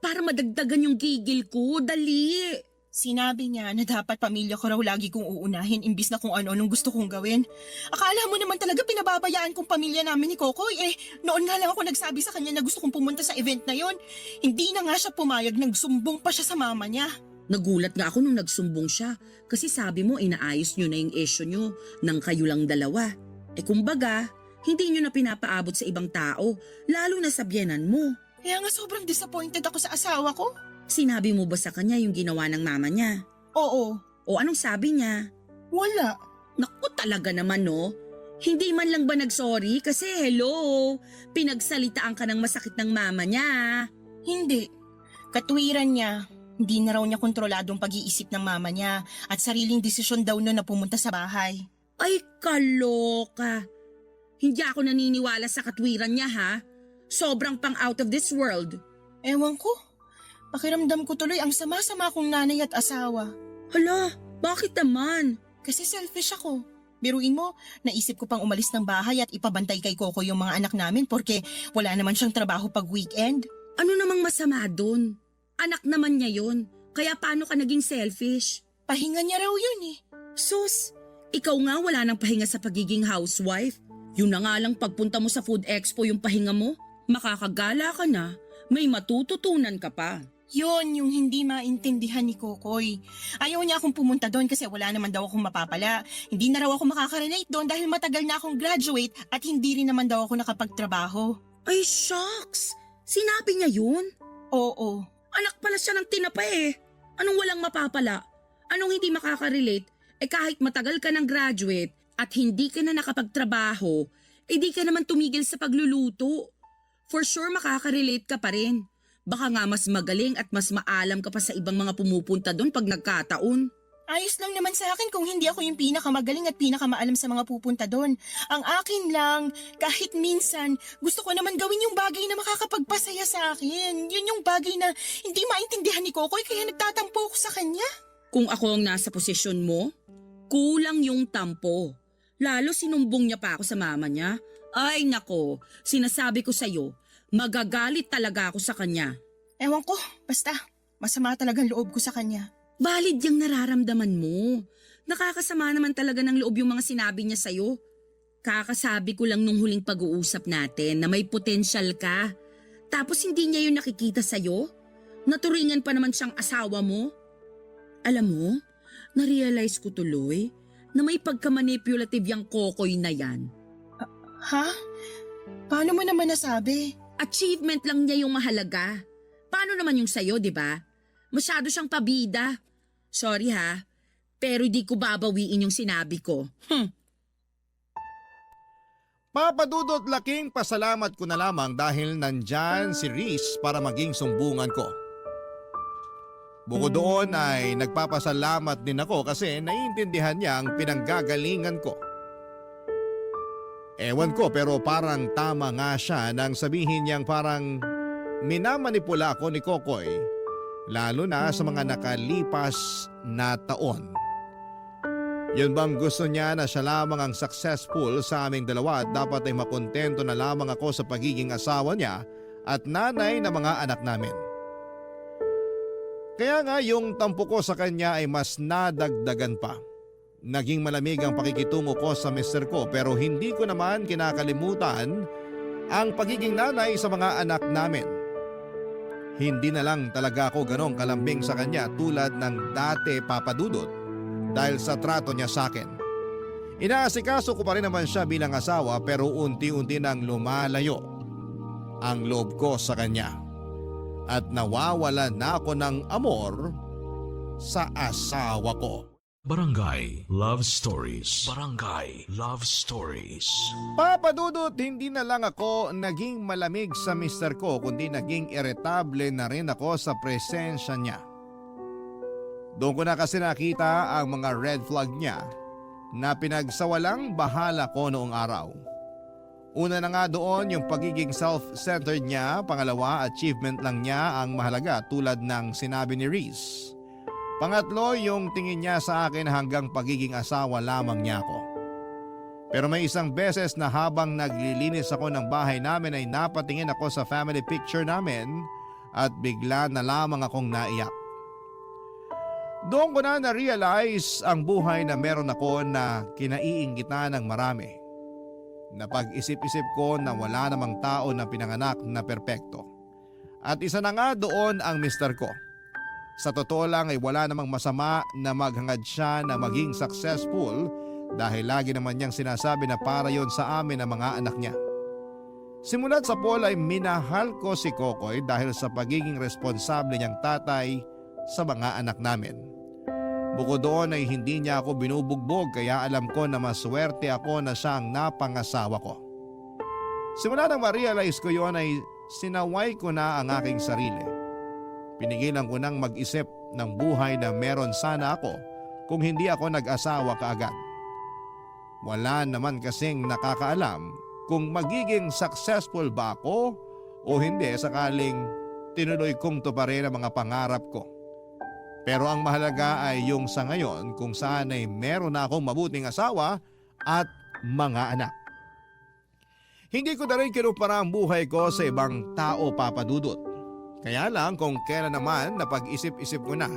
Para madagdagan yung gigil ko, dali. Sinabi niya na dapat pamilya ko raw lagi kong uunahin imbis na kung ano-anong gusto kong gawin. Akala mo naman talaga pinababayaan kong pamilya namin ni Kokoy. Noon nga lang ako nagsabi sa kanya na gusto kong pumunta sa event na yon. Hindi na nga siya pumayag, nagsumbong pa siya sa mama niya. Nagulat nga ako nung nagsumbong siya kasi sabi mo inaayos nyo na yung issue nyo nang kayo lang dalawa. Kumbaga, hindi nyo na pinapaabot sa ibang tao, lalo na sa biyenan mo. Kaya nga sobrang disappointed ako sa asawa ko. Sinabi mo ba sa kanya yung ginawa ng mama niya? Oo. O anong sabi niya? Wala. Naku talaga naman no. Hindi man lang ba nagsorry kasi hello, pinagsalitaan ka ng masakit ng mama niya. Hindi. Katwiran niya. Hindi na raw niya kontroladong pag-iisip ng mama niya at sariling desisyon daw na pumunta sa bahay. Ay kaloka. Hindi ako naniniwala sa katwiran niya ha. Sobrang pang out of this world. Ewan ko. Pakiramdam ko tuloy ang sama-sama kong nanay at asawa. Hala, bakit naman? Kasi selfish ako. Biruin mo, naisip ko pang umalis ng bahay at ipabantay kay Coco yung mga anak namin porque wala naman siyang trabaho pag weekend. Ano namang masama dun? Anak naman niya yun. Kaya paano ka naging selfish? Pahinga niya raw yun eh. Sus, ikaw nga wala nang pahinga sa pagiging housewife. Yun na nga lang pagpunta mo sa food expo yung pahinga mo. Makakagala ka na, may matututunan ka pa. Yun yung hindi maintindihan ni Kokoy. Ayaw niya akong pumunta doon kasi wala naman daw akong mapapala. Hindi na raw ako makaka-relate doon dahil matagal na akong graduate at hindi rin naman daw ako nakapagtrabaho. Ay shucks, sinabi niya yun? Oo. Anak pala siya ng tinapa eh. Anong walang mapapala? Anong hindi makaka-relate? Kahit matagal ka ng graduate at hindi ka na nakapagtrabaho, di ka naman tumigil sa pagluluto. For sure makaka-relate ka pa rin. Baka nga mas magaling at mas maalam ka pa sa ibang mga pumupunta doon pag nagkataon. Ayos lang naman sa akin kung hindi ako yung pinakamagaling at pinakamaalam sa mga pupunta doon. Ang akin lang, kahit minsan, gusto ko naman gawin yung bagay na makakapagpasaya sa akin. Yun yung bagay na hindi maintindihan ni Kokoy kaya nagtatampo ako sa kanya. Kung ako ang nasa posisyon mo, kulang yung tampo. Lalo sinumbong niya pa ako sa mama niya. Ay nako, sinasabi ko sa'yo, magagalit talaga ako sa kanya. Ewan ko, basta, masama talagang loob ko sa kanya. Valid yung nararamdaman mo. Nakakasama naman talaga ng loob yung mga sinabi niya sa'yo. Kakasabi ko lang nung huling pag-uusap natin na may potensyal ka. Tapos hindi niya yung nakikita sa'yo? Naturingan pa naman siyang asawa mo? Alam mo, na-realize ko tuloy na may pagka-manipulative yung Kokoy na yan. Ha? Paano mo naman nasabi? Achievement lang niya yung mahalaga. Paano naman yung sa'yo, di ba? Masyado siyang pabida. Sorry ha, pero di ko babawiin yung sinabi ko. Papadudot, laking pasalamat ko na lamang dahil nandyan si Reese para maging sumbungan ko. Bukod doon ay nagpapasalamat din ako kasi naiintindihan niya ang pinanggagalingan ko. Ewan ko pero parang tama nga siya nang sabihin niyang parang minamanipula ako ni Kokoy lalo na sa mga nakalipas na taon. Yun bang gusto niya na siya lamang ang successful sa aming dalawa at dapat ay makontento na lamang ako sa pagiging asawa niya at nanay ng mga anak namin. Kaya nga yung tampo ko sa kanya ay mas nadagdagan pa. Naging malamig ang pakikitungo ko sa mister ko pero hindi ko naman kinakalimutan ang pagiging nanay sa mga anak namin. Hindi na lang talaga ako ganong kalambing sa kanya tulad ng dati, Papa Dudut, dahil sa trato niya sa akin. Inaasikaso ko pa rin naman siya bilang asawa pero unti-unti nang lumalayo ang loob ko sa kanya. At nawawala na ako ng amor sa asawa ko. Barangay Love Stories. Barangay Love Stories. Papa Dudut, hindi na lang ako naging malamig sa mister ko kundi naging irritable na rin ako sa presensya niya. Doon ko na kasi nakita ang mga red flag niya na pinagsawalang bahala ko noong araw. Una na nga doon yung pagiging self-centered niya, pangalawa achievement lang niya ang mahalaga tulad ng sinabi ni Reese. Pangatlo, yung tingin niya sa akin hanggang pagiging asawa lamang niya ako. Pero may isang beses na habang naglilinis ako ng bahay namin ay napatingin ako sa family picture namin at bigla na lamang akong naiyak. Doon ko na na-realize ang buhay na meron ako na kinaiingitan ng marami. Napag-isip-isip ko na wala namang tao na pinanganak na perpekto. At isa na nga doon ang mister ko. Sa totoo lang ay wala namang masama na maghangad siya na maging successful dahil lagi naman niyang sinasabi na para yon sa amin ang mga anak niya. Simulat sa Paul ay minahal ko si Kokoy dahil sa pagiging responsable niyang tatay sa mga anak namin. Bukod doon ay hindi niya ako binubugbog kaya alam ko na maswerte ako na siya ang napangasawa ko. Simula nang ma-realize ko yon ay sinaway ko na ang aking sarili. Pinigilan ko nang mag-isip ng buhay na meron sana ako kung hindi ako nag-asawa kaagad. Wala naman kasing nakakaalam kung magiging successful ba ako o hindi sakaling tinuloy kong tuparin ang mga pangarap ko. Pero ang mahalaga ay yung sa ngayon kung saan ay meron na akong mabuting asawa at mga anak. Hindi ko na rin kinumpara ang buhay ko sa ibang tao, Papa Dudut. Kaya lang kung kailan naman napag-isip-isip ko na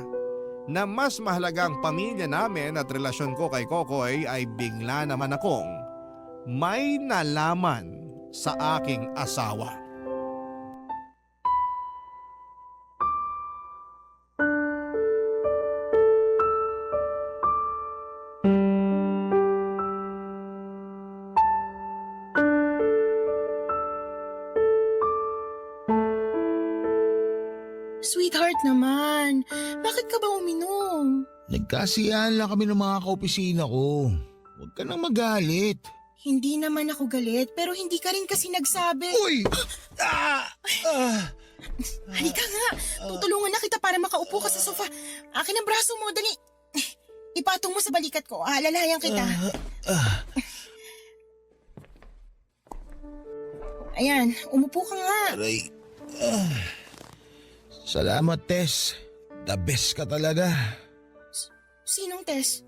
mas mahalaga ang pamilya namin at relasyon ko kay Kokoy ay bigla naman akong may nalaman sa aking asawa. Sweetheart naman, bakit ka ba uminom? Nagkasiyahan lang kami ng mga kaopisina ko. Huwag ka nang magalit. Hindi naman ako galit, pero hindi ka rin kasi nagsabi. Uy! Halika nga, tutulungan na kita para makaupo ka sa sofa. Akin ang braso mo, dali. ipatong mo sa balikat ko. Alalayan kita. Ayan, umupo ka nga. Aray. Salamat, Tess. The best ka talaga. Sinong Tess?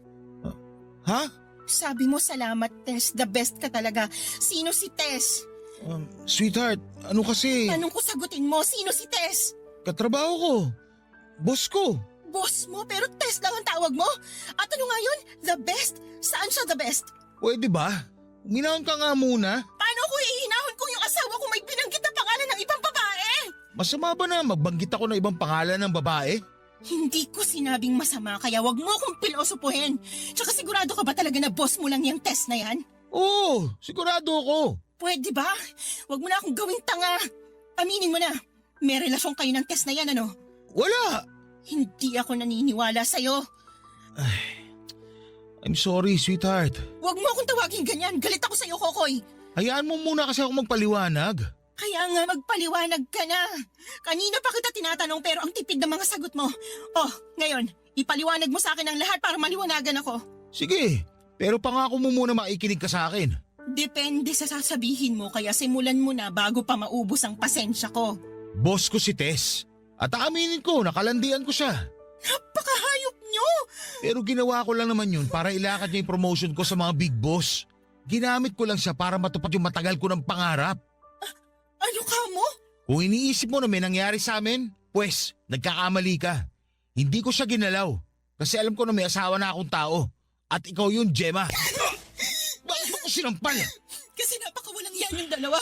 Ha? Sabi mo salamat, Tess. The best ka talaga. Sino si Tess? Sweetheart, ano kasi? Tanong ko sagutin mo, sino si Tess? Katrabaho ko. Boss ko. Boss mo, pero Tess lang ang tawag mo? At ano nga yun? The best? Saan siya the best? Pwede ba? Uminahon ka nga muna. Paano ko ihinahon kung yung asawa ko may binanggit na pangalan ng ibang babae? Masama ba na magbanggit ako ng ibang pangalan ng babae? Hindi ko sinabing masama kaya wag mo akong pilosopuhin. Tsaka sigurado ka ba talaga na boss mo lang yung Tess na yan? Oo, sigurado ako. Pwede ba? Wag mo na akong gawing tanga. Aminin mo na, may relasyon kayo ng Tess na yan, ano? Wala. Hindi ako naniniwala sa'yo. I'm sorry, sweetheart. Wag mo akong tawagin ganyan. Galit ako sa'yo, Kokoy. Hayaan mo muna kasi ako magpaliwanag. Kaya nga magpaliwanag ka na. Kanina pa kita tinatanong pero ang tipid ng mga sagot mo. Oh, ngayon, ipaliwanag mo sa akin ang lahat para maliwanagan ako. Sige, pero pangako mo muna maikinig ka sa akin. Depende sa sasabihin mo kaya simulan mo na bago pa maubos ang pasensya ko. Boss ko si Tess. At aaminin ko, nakalandian ko siya. Napakahayop nyo! Pero ginawa ko lang naman yun para ilakad niya yung promotion ko sa mga big boss. Ginamit ko lang siya para matupad yung matagal ko ng pangarap. Ano ka mo? Kung iniisip mo na may nangyari sa amin, pues, nagkakamali ka. Hindi ko siya ginalaw. Kasi alam ko na may asawa na akong tao. At ikaw yun, Gemma. Bakit mo ko sinampal? Kasi napakawalang yan yung dalawa.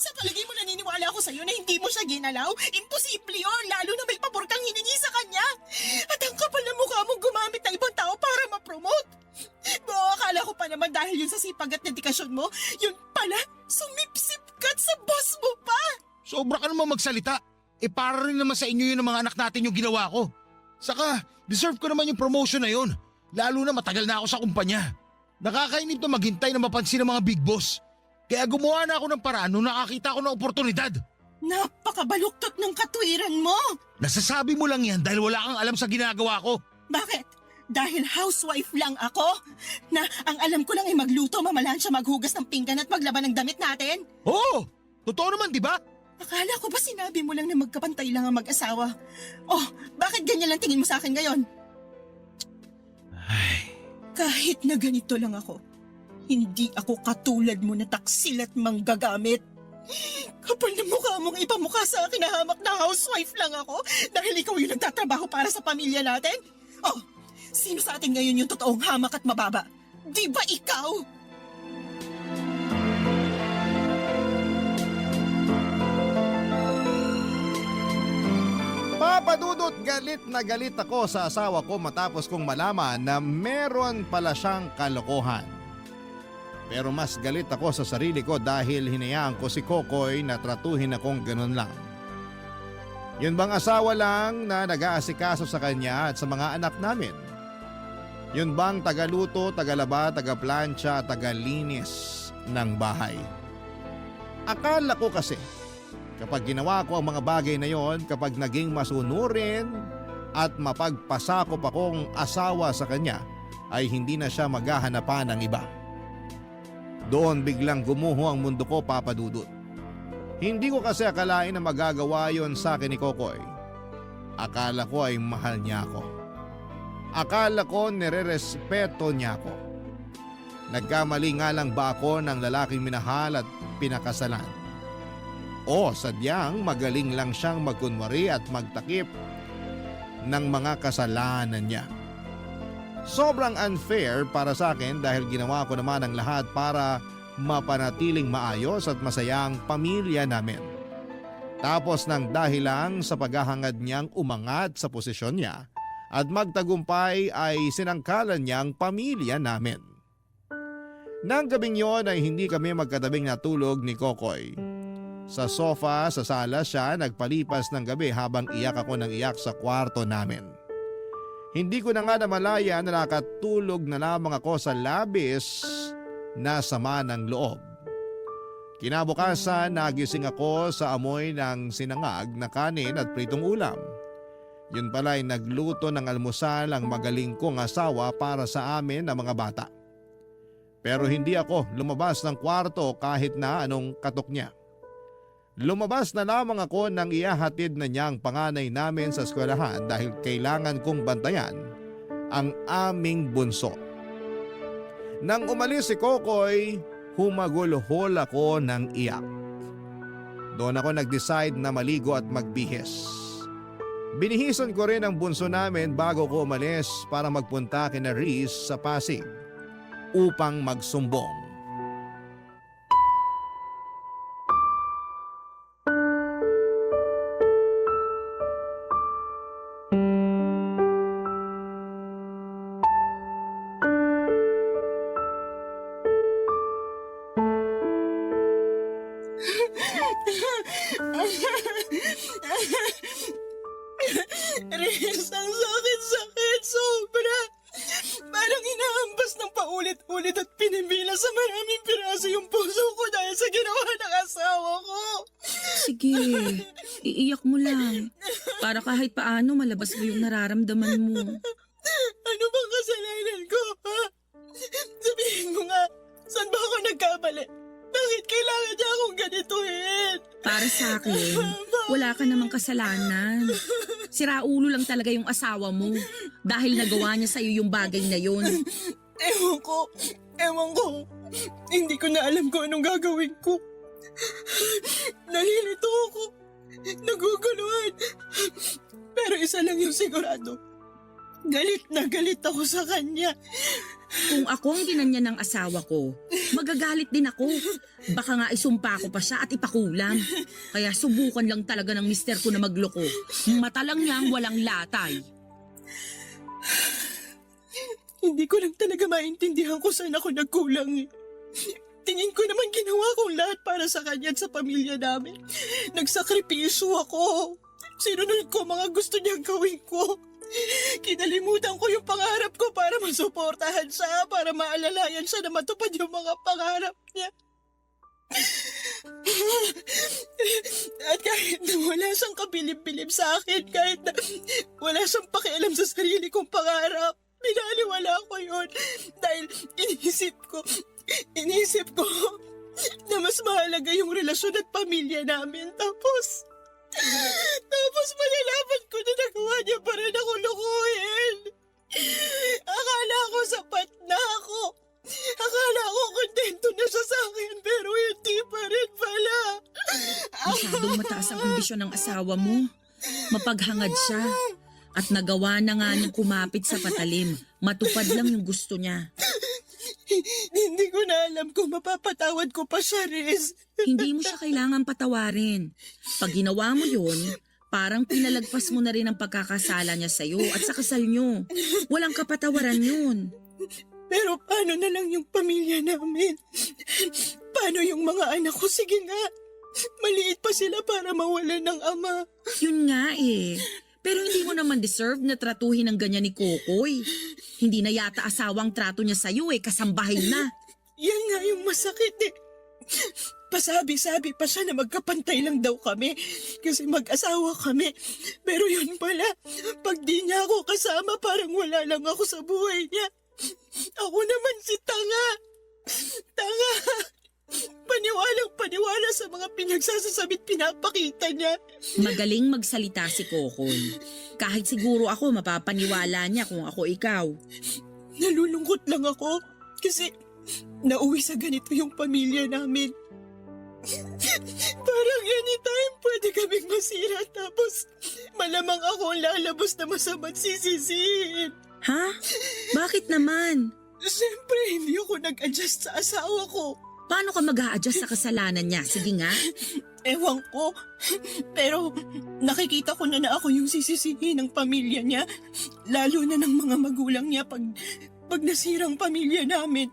Sa palagay mo naniniwala ako sa'yo na hindi mo siya ginalaw? Imposible yun, lalo na may pabor kang hiningi sa kanya. At ang kapal na mukha mong gumamit ng ibang tao para ma-promote. Oo, akala ko pa naman dahil yun sa sipag at dedikasyon mo, yun pala, sumipsip ka't sa boss mo pa. Sobra ka naman magsalita. Para rin naman sa inyo yun ng mga anak natin yung ginawa ko. Saka, deserve ko naman yung promotion na yun. Lalo na matagal na ako sa kumpanya. Nakakainip na maghintay na mapansin ng mga big boss. Kaya gumawa na ako ng paraan nung nakakita ko ng oportunidad. Napakabaluktot ng katwiran mo. Nasasabi mo lang yan dahil wala kang alam sa ginagawa ko. Bakit? Dahil housewife lang ako? Na ang alam ko lang ay magluto, mamalansya, maghugas ng pinggan at maglaban ng damit natin? Oo! Totoo naman, di ba? Akala ko ba sinabi mo lang na magkapantay lang ang mag-asawa? Oh, bakit ganyan lang tingin mo sa akin ngayon? Kahit na ganito lang ako, hindi ako katulad mo na taksil at manggagamit. Kapal na mukha mong ipamukha sa akin na hamak na housewife lang ako dahil ikaw yung nagtatrabaho para sa pamilya natin? Oh, sino sa atin ngayon yung totoong hamak at mababa? Di ba ikaw? Papa Dudut, galit na galit ako sa asawa ko matapos kong malaman na meron pala siyang kalokohan. Pero mas galit ako sa sarili ko dahil hinayaan ko si Kokoy na tratuhin akong ganun lang. Yun bang asawa lang na nag-aasikaso sa kanya at sa mga anak namin? Yun bang tagaluto, tagalaba, tagaplancha, tagalinis ng bahay? Akala ko kasi kapag ginawa ko ang mga bagay na yon, kapag naging masunurin at mapagpasakop akong asawa sa kanya, ay hindi na siya maghahanapan ng iba. Doon biglang gumuho ang mundo ko, Papa Dudut. Hindi ko kasi akalain na magagawa yon sa akin ni Kokoy. Akala ko ay mahal niya ako. Akala ko nire-respeto niya ako. Nagkamali nga lang ba ako ng lalaking minahal at pinakasalan? O sadyang magaling lang siyang magkunwari at magtakip ng mga kasalanan niya. Sobrang unfair para sa akin dahil ginawa ko naman ang lahat para mapanatiling maayos at masaya ang pamilya namin. Tapos nang dahil lang sa paghahangad niyang umangat sa posisyon niya at magtagumpay ay sinangkalan niyang pamilya namin. Nang gabing yon ay hindi kami magkatabing natulog ni Kokoy. Sa sofa sa sala siya nagpalipas ng gabi habang iyak ako ng iyak sa kwarto namin. Hindi ko na nga namalaya na nakatulog na lamang ako sa labis na sama ng loob. Kinabukasan nagising ako sa amoy ng sinangag na kanin at pritong ulam. Yun pala ay nagluto ng almusal ang magaling kong asawa para sa amin na mga bata. Pero hindi ako lumabas ng kwarto kahit na anong katok niya. Lumabas na lamang ako nang ihahatid na niya ang panganay namin sa eskwelahan dahil kailangan kong bantayan ang aming bunso. Nang umalis si Kokoy, humagulhol ako ng iyak. Doon ako nag-decide na maligo at magbihis. Binihisan ko rin ang bunso namin bago ko umalis para magpunta kina Riz sa Pasig upang magsumbong. Riz, ang sakit-sakit, sobra. Parang inahampas ng paulit-ulit at pinimila sa maraming piraso yung puso ko dahil sa ginawa ng asawa ko. Sige, iiyak mo lang. Para kahit paano malabas mo yung nararamdaman mo. Ano bang kasalanan ko, ha? Sabihin mo nga, saan ba ako nagkamali? Bakit kailangan niya akong ganituhin? Para sa akin, wala ka namang kasalanan. Siraulo lang talaga yung asawa mo dahil nagawa niya sa'yo yung bagay na yun. Ewan ko. Hindi ko na alam kung anong gagawin ko. Nalilito ako. Naguguluhan. Pero isa lang yung sigurado. Galit na galit ako sa kanya. Kung ako ang ginanya ng asawa ko, magagalit din ako. Baka nga isumpa ko pa siya at ipakulam. Kaya subukan lang talaga ng mister ko na magloko. Mata lang niyang walang latay. Hindi ko lang talaga maintindihan kung saan ako nagkulang eh. Tingin ko naman ginawa kong lahat para sa kanya at sa pamilya namin. Nagsakripisyo ako. Sinunod ko mga gusto niyang gawin ko. Kinalimutan ko yung pangarap ko para masuportahan siya, para maalalayan siya na matupad yung mga pangarap niya. At kahit na wala siyang kabilib-bilib sa akin, kahit na wala siyang pakialam sa sarili kong pangarap, binaliwala ko yun dahil inisip ko na mas mahalaga yung relasyon at pamilya namin. Tapos malalaman ko na nagawa niya pa rin ako lukuhin. Akala ko sapat na ako. Akala ko kontento na siya sa akin pero hindi pa rin pala. Masyadong mataas ang ambisyon ng asawa mo. Mapaghangad siya. At nagawa na nga niyang kumapit sa patalim. Matupad lang yung gusto niya. Hindi ko na alam kung mapapatawad ko pa siya, Riz. Hindi mo siya kailangan patawarin. Pag ginawa mo yun, parang pinalagpas mo na rin ang pagkakasala niya sa'yo at sa kasal niyo. Walang kapatawaran yun. Pero paano na lang yung pamilya namin? Paano yung mga anak ko? Sige nga. Maliit pa sila para mawalan ng ama. Yun nga eh. Pero hindi mo naman deserve na tratuhin ng ganyan ni Kokoy. Hindi na yata asawang trato niya sa'yo eh, kasambahay na. Yan nga yung masakit eh. Pasabi-sabi pa siya na magkapantay lang daw kami kasi mag-asawa kami. Pero yun pala, pag di niya ako kasama parang wala lang ako sa buhay niya. Ako naman si Tanga. Paniwalang-paniwala sa mga pinagsasasabit pinapakita niya. Magaling magsalita si Kokoy. Kahit siguro ako mapapaniwala niya kung ako ikaw. Nalulungkot lang ako kasi nauwi sa ganito yung pamilya namin. Parang anytime pwede kaming masira tapos malamang ako ang lalabas na masama't sisisihin. Ha? Bakit naman? Siyempre, hindi ako nag-adjust sa asawa ko. Paano ka mag-a-adjust sa kasalanan niya? Sige nga. Ewan ko. Pero nakikita ko na ako yung sisisihin ng pamilya niya. Lalo na ng mga magulang niya pag nasirang pamilya namin.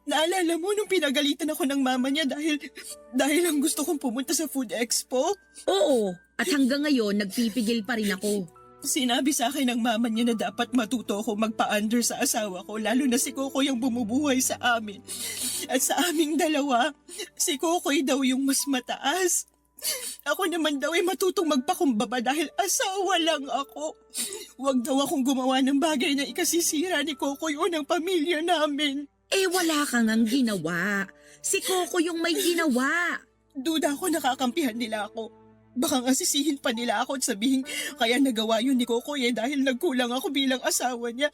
Naalala mo nung pinagalitan ako ng mama niya dahil ang gusto kong pumunta sa Food Expo? Oo. At hanggang ngayon, nagpipigil pa rin ako. Sinabi sa akin ng mama niya na dapat matuto ako magpa-under sa asawa ko, lalo na si Kokoy ang bumubuhay sa amin. At sa aming dalawa, si Kokoy daw yung mas mataas. Ako naman daw ay matutong magpakumbaba dahil asawa lang ako. Huwag daw akong gumawa ng bagay na ikasisira ni Kokoy o ng pamilya namin. Eh wala kang nang ginawa. Si Coco yung may ginawa. Duda ako nakakampihan nila ako. Baka nga sisihin pa nila ako at sabihin kaya nagawa yun ni Kokoy dahil nagkulang ako bilang asawa niya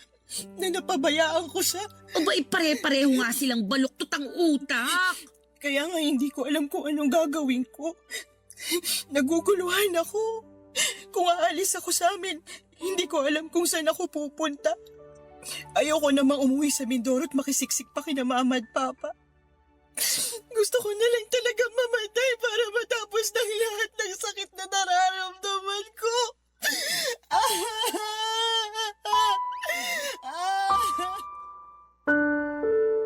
na napabayaan ko siya. O ba ipare-pareho nga silang baluktot ang utak? Kaya nga hindi ko alam kung anong gagawin ko. Naguguluhan ako. Kung aalis ako sa amin, hindi ko alam kung saan ako pupunta. Ayoko namang umuwi sa Mindoro at makisiksik pa kina Mama at Papa. Gusto ko na lang talaga mamatay para matapos ng lahat ng sakit na nararamdaman ko.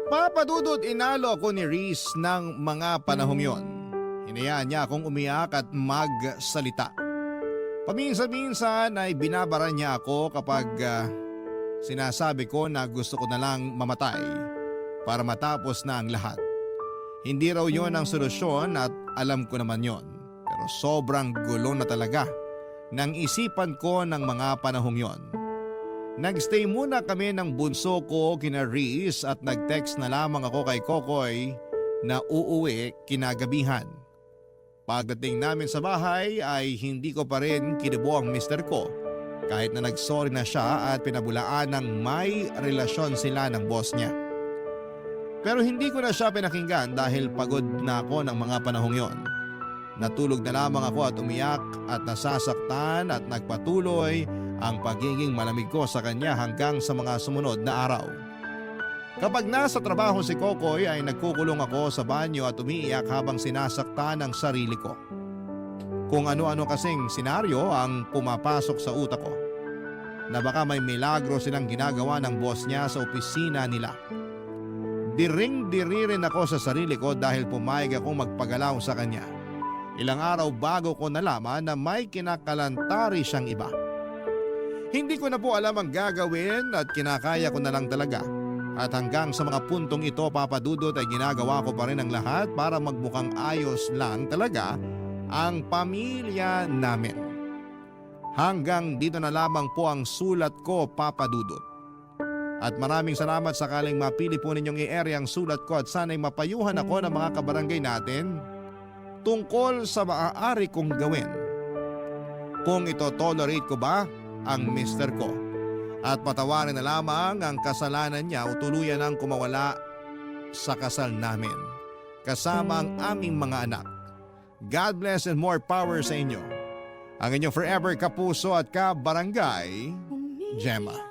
Papa Dudut, inalo ako ni Reese ng mga panahong yon. Hinayaan niya akong umiyak at magsalita. Paminsan-minsan ay binabara niya ako kapag sinasabi ko na gusto ko na lang mamatay para matapos na ang lahat. Hindi raw yon ang solusyon at alam ko naman yon. Pero sobrang gulo na talaga ng isipan ko ng mga panahong yon. Nagstay muna kami ng bunso ko kina Reese at nag-text na lamang ako kay Kokoy na uuwi kinagabihan. Pagdating namin sa bahay ay hindi ko pa rin kinubo ang mister ko kahit na nagsorry na siya at pinabulaan ng may relasyon sila ng boss niya. Pero hindi ko na siya pinakinggan dahil pagod na ako ng mga panahong yon. Natulog na lamang ako at umiyak at nasasaktan at nagpatuloy ang pagiging malamig ko sa kanya hanggang sa mga sumunod na araw. Kapag nasa trabaho si Kokoy ay nagkukulong ako sa banyo at umiiyak habang sinasaktan ang sarili ko. Kung ano-ano kasing senaryo ang pumapasok sa utak ko. Na baka may milagro silang ginagawa ng boss niya sa opisina nila. Diring-diri rin ako sa sarili ko dahil pumayag akong magpagalaw sa kanya. Ilang araw bago ko nalaman na may kinakalantari siyang iba. Hindi ko na po alam ang gagawin at kinakaya ko na lang talaga. At hanggang sa mga puntong ito, Papa Dudut, ay ginagawa ko pa rin ang lahat para magmukhang ayos lang talaga ang pamilya namin. Hanggang dito na lamang po ang sulat ko, Papa Dudut. At maraming salamat sakaling mapili po ninyong i-ere ang sulat ko at sana'y mapayuhan ako ng mga kabarangay natin tungkol sa maaari kong gawin. Kung ito tolerate ko ba ang mister ko at patawarin na lamang ang kasalanan niya o tuluyan ang kumawala sa kasal namin kasama ang aming mga anak. God bless and more power sa inyo. Ang inyong forever kapuso at kabarangay, Gemma.